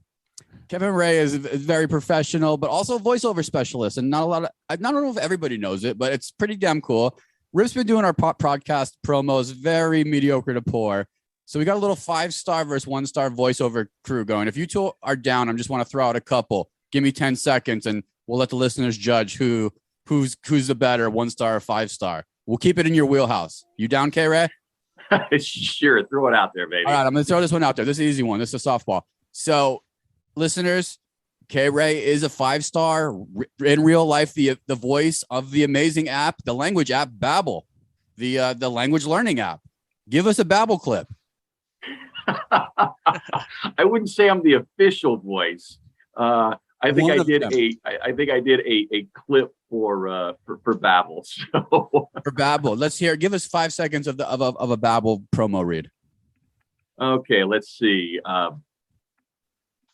Kevin Ray is very professional, but also a voiceover specialist, and not a lot of, I don't know if everybody knows it, but it's pretty damn cool. Rip's been doing our podcast promos, very mediocre to poor. So we got a little 5-star versus 1-star voiceover crew going. If you two are down, I just want to throw out a couple. Give me 10 seconds, and we'll let the listeners judge who's the better 1-star or 5-star. We'll keep it in your wheelhouse. You down, K-Ray? Sure, throw it out there, baby. All right, I'm going to throw this one out there. This is an easy one. This is a softball. So, listeners, K-Ray is a 5-star in real life, the voice of the amazing app, the language app, Babbel, the language learning app. Give us a Babbel clip. I wouldn't say I'm the official voice. I think I did a clip for Babbel. So. For Babbel, let's hear. Give us 5 seconds of a Babbel promo read. Okay, let's see.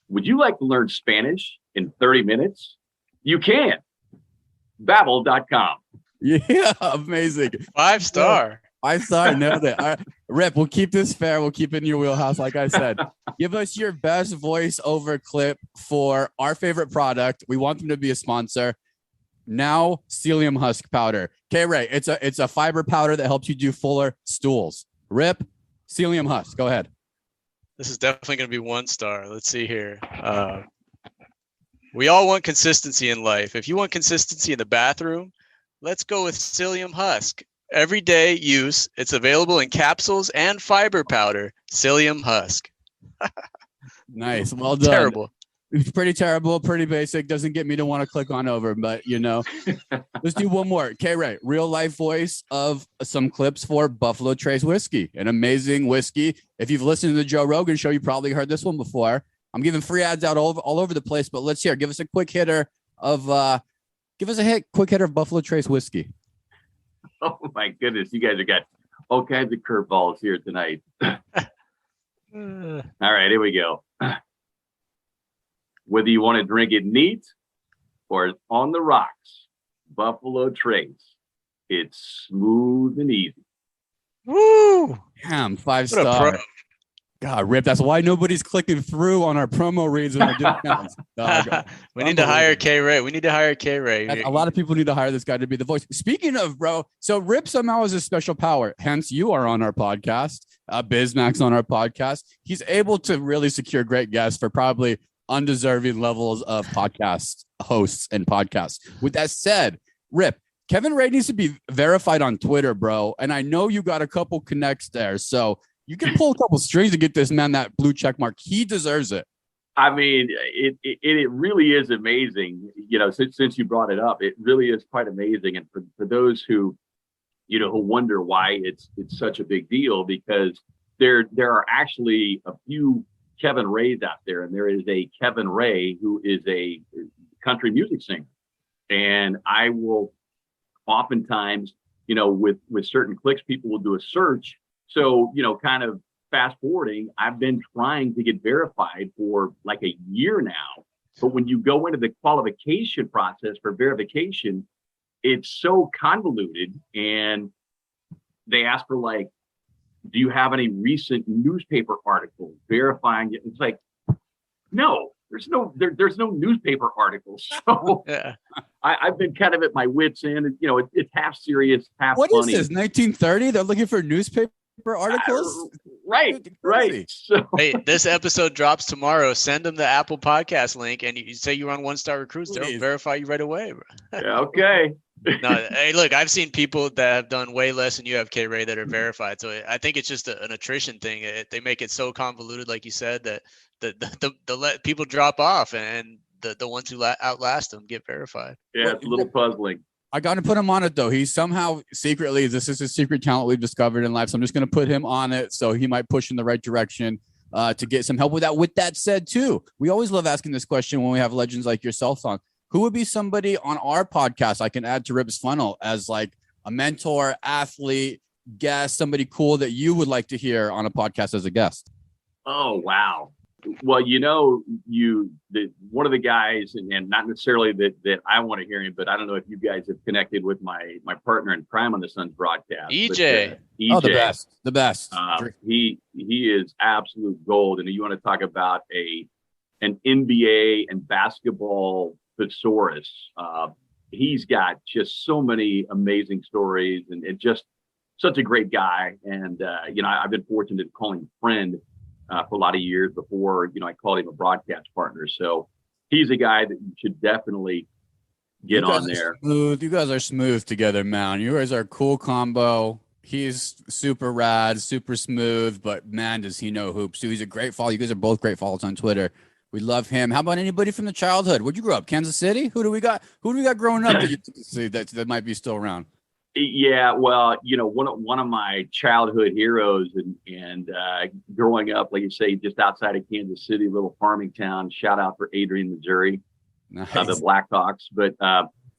Would you like to learn Spanish in 30 minutes? You can. Babbel.com. Yeah, amazing. 5-star. 5-star, nailed it. All right, Rip, we'll keep this fair. We'll keep it in your wheelhouse, like I said. Give us your best voiceover clip for our favorite product. We want them to be a sponsor. Now, psyllium husk powder. K-Ray, it's a fiber powder that helps you do fuller stools. Rip, psyllium husk. Go ahead. This is definitely going to be 1-star. Let's see here. We all want consistency in life. If you want consistency in the bathroom, let's go with psyllium husk. Everyday use. It's available in capsules and fiber powder. Psyllium husk. Nice. Well done. Terrible. It's pretty terrible, pretty basic. Doesn't get me to want to click on over, but let's do one more. K-Ray, real life voice of some clips for Buffalo Trace whiskey, an amazing whiskey. If you've listened to the Joe Rogan show, you probably heard this one before. I'm giving free ads out all over the place, but let's hear. Give us a quick hitter of quick hitter of Buffalo Trace whiskey. Oh my goodness, you guys have got all kinds of curveballs here tonight. All right, here we go. Whether you want to drink it neat or on the rocks, Buffalo Trace. It's smooth and easy. Woo! Damn, 5-star. God, Rip, that's why nobody's clicking through on our promo reads and our discounts. We need to hire K-Ray. We need to hire K-Ray. A lot of people need to hire this guy to be the voice. Speaking of, bro, so Rip somehow has a special power. Hence, you are on our podcast. Bismack's on our podcast. He's able to really secure great guests for probably undeserving levels of podcast hosts and podcasts. With that said, Rip, Kevin Ray needs to be verified on Twitter, bro. And I know you got a couple connects there. So you can pull a couple strings to get this man that blue check mark. He deserves it. I mean, it really is amazing. Since you brought it up, it really is quite amazing. And for those who wonder why it's such a big deal, because there are actually a few Kevin Rays out there, and there is a Kevin Ray who is a country music singer. And I will oftentimes, with certain clicks, people will do a search. So, kind of fast forwarding, I've been trying to get verified for like a year now. But when you go into the qualification process for verification, it's so convoluted, and they ask for like, do you have any recent newspaper articles verifying it? It's like, no, there's no newspaper articles. So Yeah. I've been kind of at my wits' end. It's half serious, half What funny. is this, 1930? They're looking for newspaper articles? Right. So Hey, this episode drops tomorrow. Send them the Apple Podcast link, and you say you're on One Star Recruits. They'll Please. verify you right away, bro. yeah, okay. No, hey, look, I've seen people that have done way less than you have, K-Ray, that are verified. So I think it's just an attrition thing. They make it so convoluted, like you said, that the people drop off, and the ones who outlast them get verified. Yeah, it's a little puzzling. I got to put him on it, though. He's somehow secretly, this is a secret talent we've discovered in life. So I'm just going to put him on it. So he might push in the right direction to get some help with that. With that said, too, we always love asking this question when we have legends like yourself on. Who would be somebody on our podcast I can add to Rip's Funnel as like a mentor, athlete, guest, somebody cool that you would like to hear on a podcast as a guest? Oh, wow. Well, one of the guys, and not necessarily that I want to hear him, but I don't know if you guys have connected with my partner in crime on the Suns broadcast. EJ. But, EJ. Oh, the best. He is absolute gold. And you want to talk about an NBA and basketball thesaurus. He's got just so many amazing stories and just such a great guy. And, I've been fortunate to call him friend for a lot of years before, I called him a broadcast partner. So he's a guy that you should definitely get on there. Smooth. You guys are smooth together, man. You guys are a cool combo. He's super rad, super smooth, but man, does he know hoops. So he's a great follow. You guys are both great follows on Twitter. We love him. How about anybody from the childhood? Where'd you grow up? Kansas City? Who do we got growing up that you see that might be still around? Yeah, well, one of my childhood heroes and growing up, like you say, just outside of Kansas City, little farming town. Shout out for Adrian, Missouri, Nice. The Blackhawks. But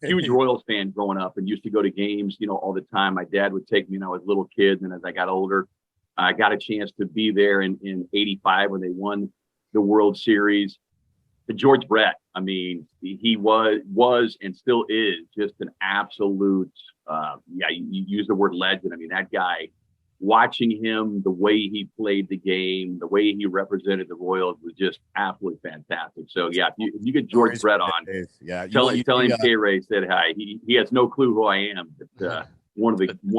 huge Royals fan growing up and used to go to games, all the time. My dad would take me when I was a little kid, and as I got older, I got a chance to be there in '85 when they won the World Series. George Brett, I mean, he was and still is just an absolute, you use the word legend. I mean, that guy, watching him, the way he played the game, the way he represented the Royals was just absolutely fantastic. So, yeah, if you get George Brett on, tell him K-Ray said hi. He has no clue who I am, but one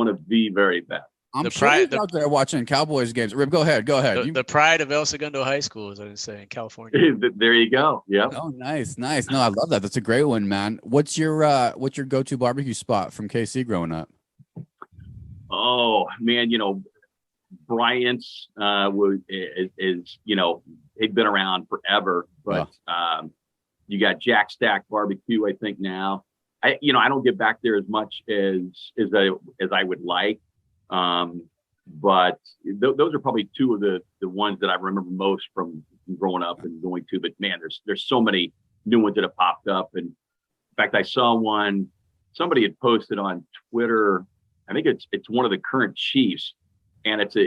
of the very best. I'm the sure pride, he's out there watching Cowboys games. Rip, go ahead. the pride of El Segundo High School, as I would say, in California. There you go. Yeah. Oh, nice. No, I love that. That's a great one, man. What's your go-to barbecue spot from KC growing up? Oh man, Bryant's is they've been around forever, but you got Jack Stack Barbecue, I think now. I don't get back there as much as I would like, but those are probably two of the ones that I remember most from growing up and going to. But man, there's so many new ones that have popped up, and in fact, I saw one somebody had posted on Twitter. I think it's one of the current chiefs, and it's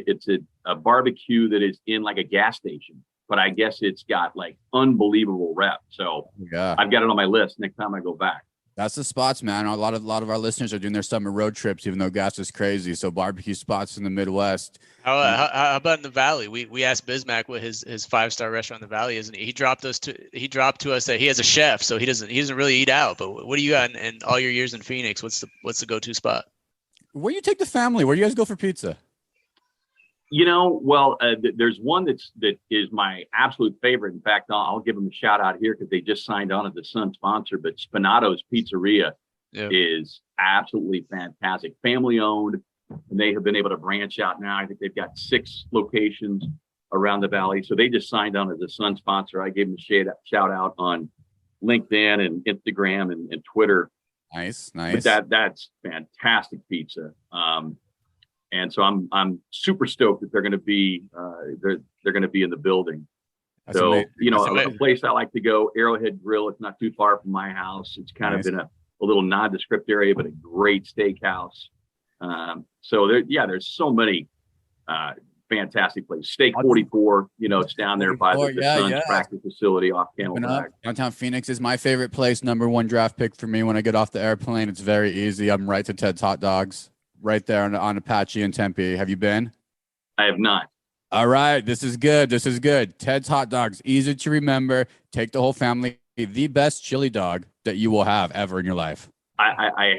a barbecue that is in like a gas station, but I guess it's got like unbelievable rep. So yeah, I've got it on my list next time I go back. That's the spots, man. A lot of our listeners are doing their summer road trips, even though gas is crazy. So barbecue spots in the Midwest. How about in the Valley? We asked Bismack what his 5-star restaurant in the Valley is, and he dropped to us that he has a chef, so he doesn't really eat out. But what do you got in all your years in Phoenix? What's the go-to spot? Where you take the family? Where do you guys go for pizza? There's one that is my absolute favorite. In fact, I'll give them a shout out here because they just signed on as the Sun sponsor. But Spinato's Pizzeria is absolutely fantastic, family owned, and they have been able to branch out now. I think they've got 6 locations around the Valley. So they just signed on as a Sun sponsor. I gave them a shout out on LinkedIn and Instagram and Twitter. Nice. But that's fantastic pizza. And so I'm super stoked that they're going to be they're going to be in the building. That's so amazing. A place I like to go, Arrowhead Grill. It's not too far from my house. It's kind of in a little nondescript area, but a great steakhouse. So there's so many fantastic places. Steak 44, it's down there by the Suns practice facility off Camelback. Downtown Phoenix is my favorite place. #1 draft pick for me when I get off the airplane. It's very easy. I'm right to Ted's Hot Dogs. Right there on Apache and Tempe. Have you been? I have not. All right. This is good. Ted's Hot Dogs. Easy to remember. Take the whole family. The best chili dog that you will have ever in your life. I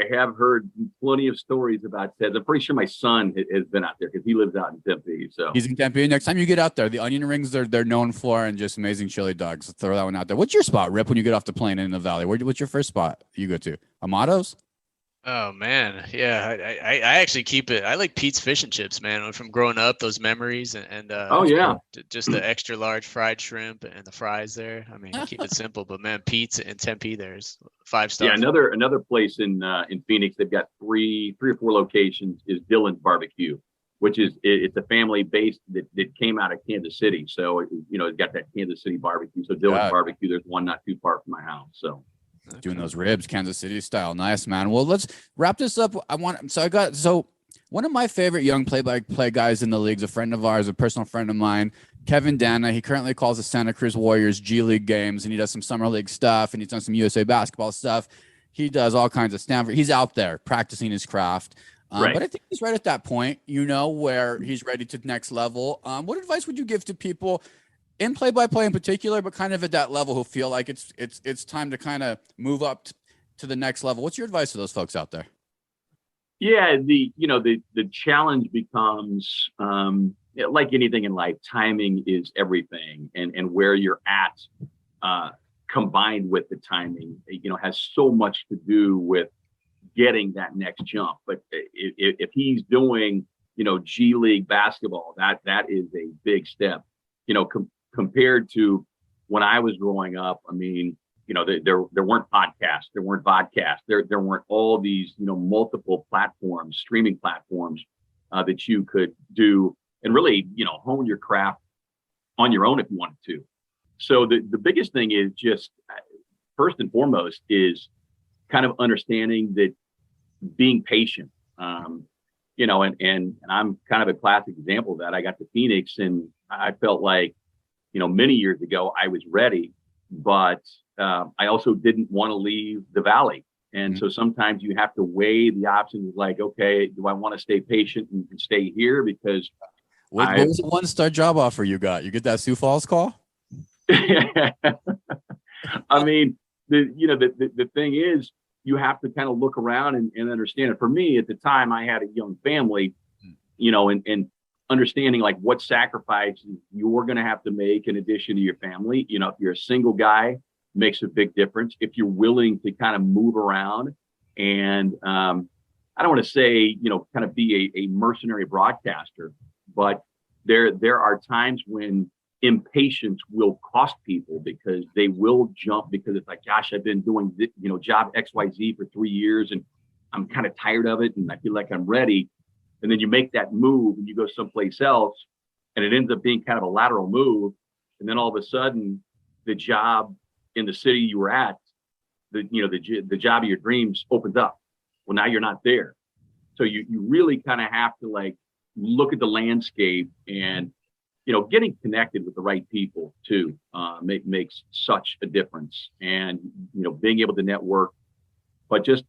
have heard plenty of stories about Ted's. I'm pretty sure my son has been out there because he lives out in Tempe. So he's in Tempe. Next time you get out there, the onion rings they're known for, and just amazing chili dogs. So throw that one out there. What's your spot, Rip, when you get off the plane in the Valley? What's your first spot you go to? Amato's? Oh man, yeah. I actually keep it. I like Pete's Fish and Chips, man. From growing up, those memories and just the extra large fried shrimp and the fries there. I mean, keep it simple, but man, Pete's in Tempe, there's 5 stars. Yeah, another place in Phoenix. They've got three or four locations. Is Dylan's Barbecue, which it's a family based that came out of Kansas City. So it's got that Kansas City barbecue. So Dylan's Barbecue. There's one not too far from my house. So. Doing those ribs, Kansas City style. Nice, man. Well, let's wrap this up. One of my favorite young play-by-play guys in the league is a friend of ours, a personal friend of mine, Kevin Dana. He currently calls the Santa Cruz Warriors G League games, and he does some summer league stuff, and he's done some USA basketball stuff. He does all kinds of Stanford. He's out there practicing his craft. But I think he's right at that point, where he's ready to the next level. What advice would you give to people in play-by-play in particular, but kind of at that level who feel like it's time to kind of move up to the next level? What's your advice to those folks out there? Yeah, the challenge becomes like anything in life, timing is everything, and where you're at combined with the timing, has so much to do with getting that next jump. But if he's doing, G League basketball, that is a big step, compared to when I was growing up. I mean, there weren't podcasts, there weren't vodcasts, there weren't all these, multiple platforms, streaming platforms that you could do and really, hone your craft on your own if you wanted to. So the biggest thing is just first and foremost is kind of understanding that being patient, and I'm kind of a classic example of that. I got to Phoenix and I felt like, many years ago, I was ready, but I also didn't want to leave the Valley. And so sometimes you have to weigh the options like, okay, do I want to stay patient and stay here? Because what was the 1-star job offer you got? You get that Sioux Falls call? I mean, the thing is, you have to kind of look around and understand it. For me, at the time, I had a young family. and understanding like what sacrifices you're going to have to make in addition to your family. If you're a single guy, makes a big difference. If you're willing to kind of move around and, I don't want to say, kind of be a mercenary broadcaster, but there are times when impatience will cost people because they will jump because it's like, gosh, I've been doing this, job XYZ for 3 years and I'm kind of tired of it and I feel like I'm ready. And then you make that move and you go someplace else and it ends up being kind of a lateral move. And then all of a sudden the job in the city you were at, the job of your dreams opens up. Well, now you're not there. So you really kind of have to like look at the landscape and, getting connected with the right people too, makes such a difference. And, being able to network, but just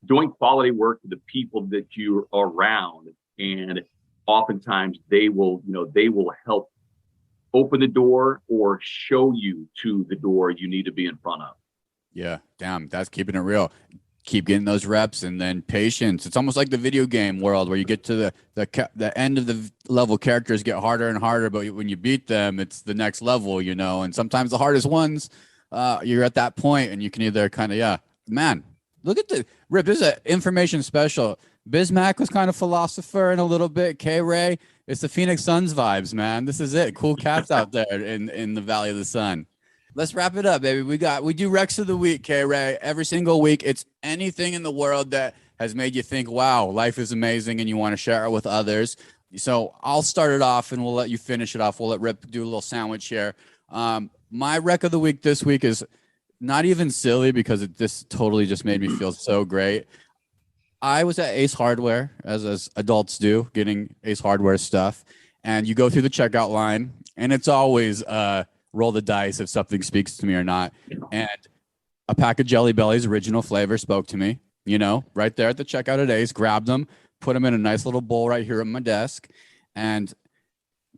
doing quality work with the people that you're around. And oftentimes they will help open the door or show you to the door you need to be in front of. Yeah, damn, that's keeping it real. Keep getting those reps and then patience. It's almost like the video game world where you get to the end of the level, characters get harder and harder, but when you beat them, it's the next level, and sometimes the hardest ones, you're at that point and you can either kind of, man, look at the Rip. This is an information special. Bismack was kind of philosopher in a little bit. K-Ray, it's the Phoenix Suns vibes, man. This is it. Cool cats out there in the Valley of the Sun. Let's wrap it up, baby. We do Rex of the Week, K-Ray. Every single week, it's anything in the world that has made you think, wow, life is amazing, and you want to share it with others. So I'll start it off, and we'll let you finish it off. We'll let Rip do a little sandwich here. My Rec of the Week this week is not even silly because this totally just made me feel so great. I was at Ace Hardware, as adults do, getting Ace Hardware stuff, and you go through the checkout line, and it's always roll the dice if something speaks to me or not. And a pack of Jelly Bellies, original flavor, spoke to me, right there at the checkout at Ace, grabbed them, put them in a nice little bowl right here on my desk. And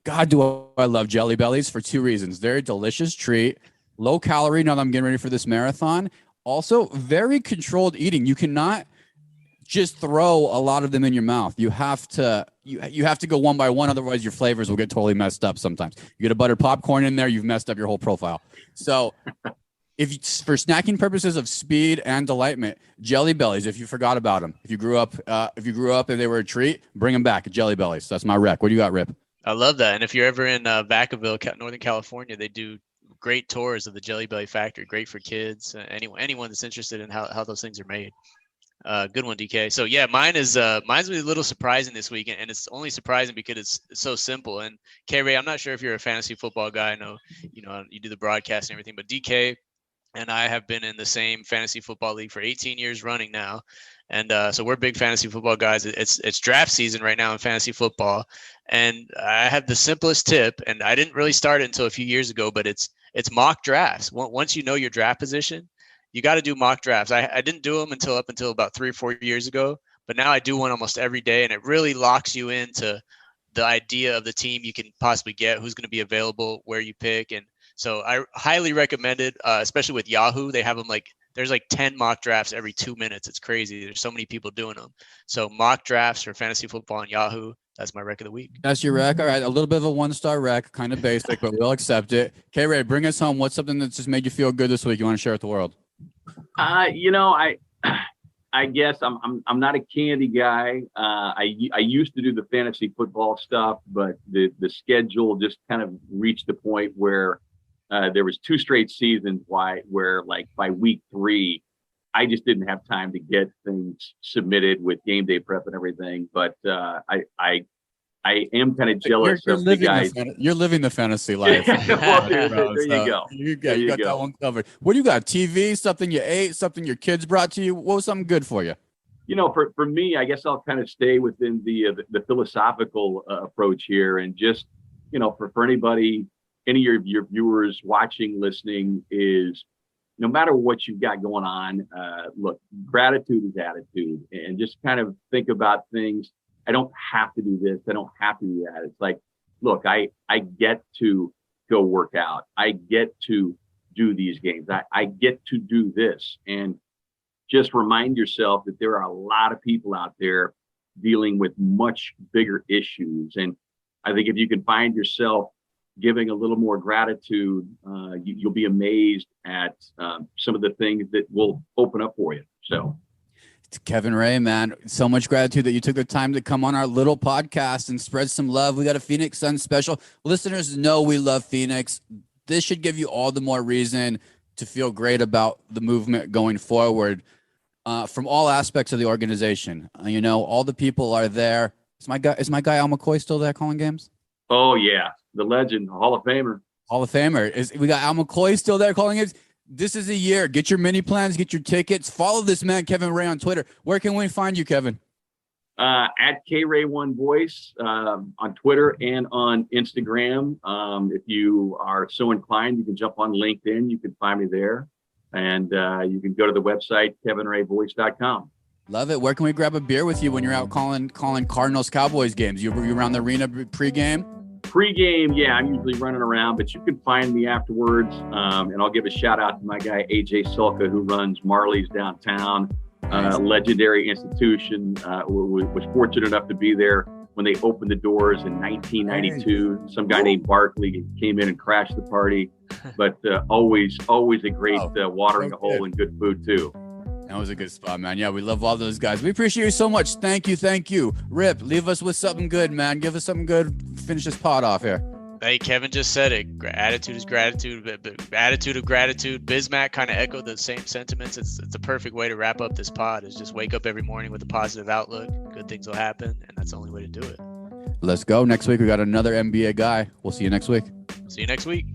God, do I love Jelly Bellies for 2 reasons. They're a delicious treat, low calorie now that I'm getting ready for this marathon. Also, very controlled eating. You cannot just throw a lot of them in your mouth. You have to you have to go one by one, otherwise your flavors will get totally messed up sometimes. You get a buttered popcorn in there, you've messed up your whole profile. So for snacking purposes of speed and delightment, Jelly Bellies, if you forgot about them, if you grew up and they were a treat, bring them back. Jelly Bellies. That's my rec. What do you got, Rip? I love that. And if you're ever in Vacaville, Northern California, they do great tours of the Jelly Belly factory. Great for kids. Anyone that's interested in how those things are made. Good one, DK. So yeah, mine's a little surprising this week, and it's only surprising because it's so simple. And K-Ray, I'm not sure if you're a fantasy football guy. I know you do the broadcast and everything, but DK and I have been in the same fantasy football league for 18 years running now, and so we're big fantasy football guys. It's draft season right now in fantasy football, and I have the simplest tip, and I didn't really start it until a few years ago, but it's mock drafts. Once you know your draft position, you got to do mock drafts. I didn't do them up until about 3 or 4 years ago, but now I do one almost every day, and it really locks you into the idea of the team you can possibly get, who's going to be available, where you pick. And so I highly recommend it, especially with Yahoo. They have them there's 10 mock drafts every 2 minutes. It's crazy. There's so many people doing them. So mock drafts for fantasy football on Yahoo. That's my rec of the week. That's your rec. All right. A little bit of a 1-star rec, kind of basic, but we'll accept it. K-Ray, bring us home. What's something that's just made you feel good this week you want to share with the world? I guess I'm not a candy guy. I used to do the fantasy football stuff, but the schedule just kind of reached the point where there was 2 straight seasons where like by week 3, I just didn't have time to get things submitted with game day prep and everything. But I am kind of jealous of the guys. You're living the fantasy life. Well, there you go. You got that one covered. What do you got? TV, something you ate, something your kids brought to you? What was something good for you? For me, I guess I'll kind of stay within the philosophical approach here. And just, for anybody, any of your viewers watching, listening, is no matter what you've got going on, look, gratitude is attitude. And just kind of think about things. I don't have to do this. I don't have to do that. It's like, look, I get to go work out. I get to do these games. I get to do this. And just remind yourself that there are a lot of people out there dealing with much bigger issues. And I think if you can find yourself giving a little more gratitude, you'll be amazed at some of the things that will open up for you. So, Kevin Ray, man, so much gratitude that you took the time to come on our little podcast and spread some love. We got a Phoenix Suns special. Listeners know we love Phoenix. This should give you all the more reason to feel great about the movement going forward from all aspects of the organization. All the people are there. Is my guy Al McCoy still there calling games? Oh, yeah. The legend, Hall of Famer. Hall of Famer. We got Al McCoy still there calling games. This is a year. Get your mini plans, get your tickets. Follow this man, Kevin Ray, on Twitter. Where can we find you, Kevin? At KRay1Voice on Twitter and on Instagram. If you are so inclined, you can jump on LinkedIn. You can find me there. And you can go to the website, kevinrayvoice.com. Love it. Where can we grab a beer with you when you're out calling Cardinals Cowboys games? You around the arena pregame? Pre-game, yeah, I'm usually running around, but you can find me afterwards. And I'll give a shout out to my guy, AJ Sulka, who runs Marley's downtown, legendary institution. Was fortunate enough to be there when they opened the doors in 1992. Some guy named Barkley came in and crashed the party, but always a great watering a hole and good food too. That was a good spot, man. Yeah, we love all those guys. We appreciate you so much. Thank you. Rip, leave us with something good, man. Give us something good. Finish this pod off here. Hey, Kevin just said it. Attitude is gratitude. Attitude of gratitude. Bismack kind of echoed the same sentiments. It's the perfect way to wrap up this pod, is just wake up every morning with a positive outlook. Good things will happen, and that's the only way to do it. Let's go. Next week, we got another NBA guy. We'll see you next week. See you next week.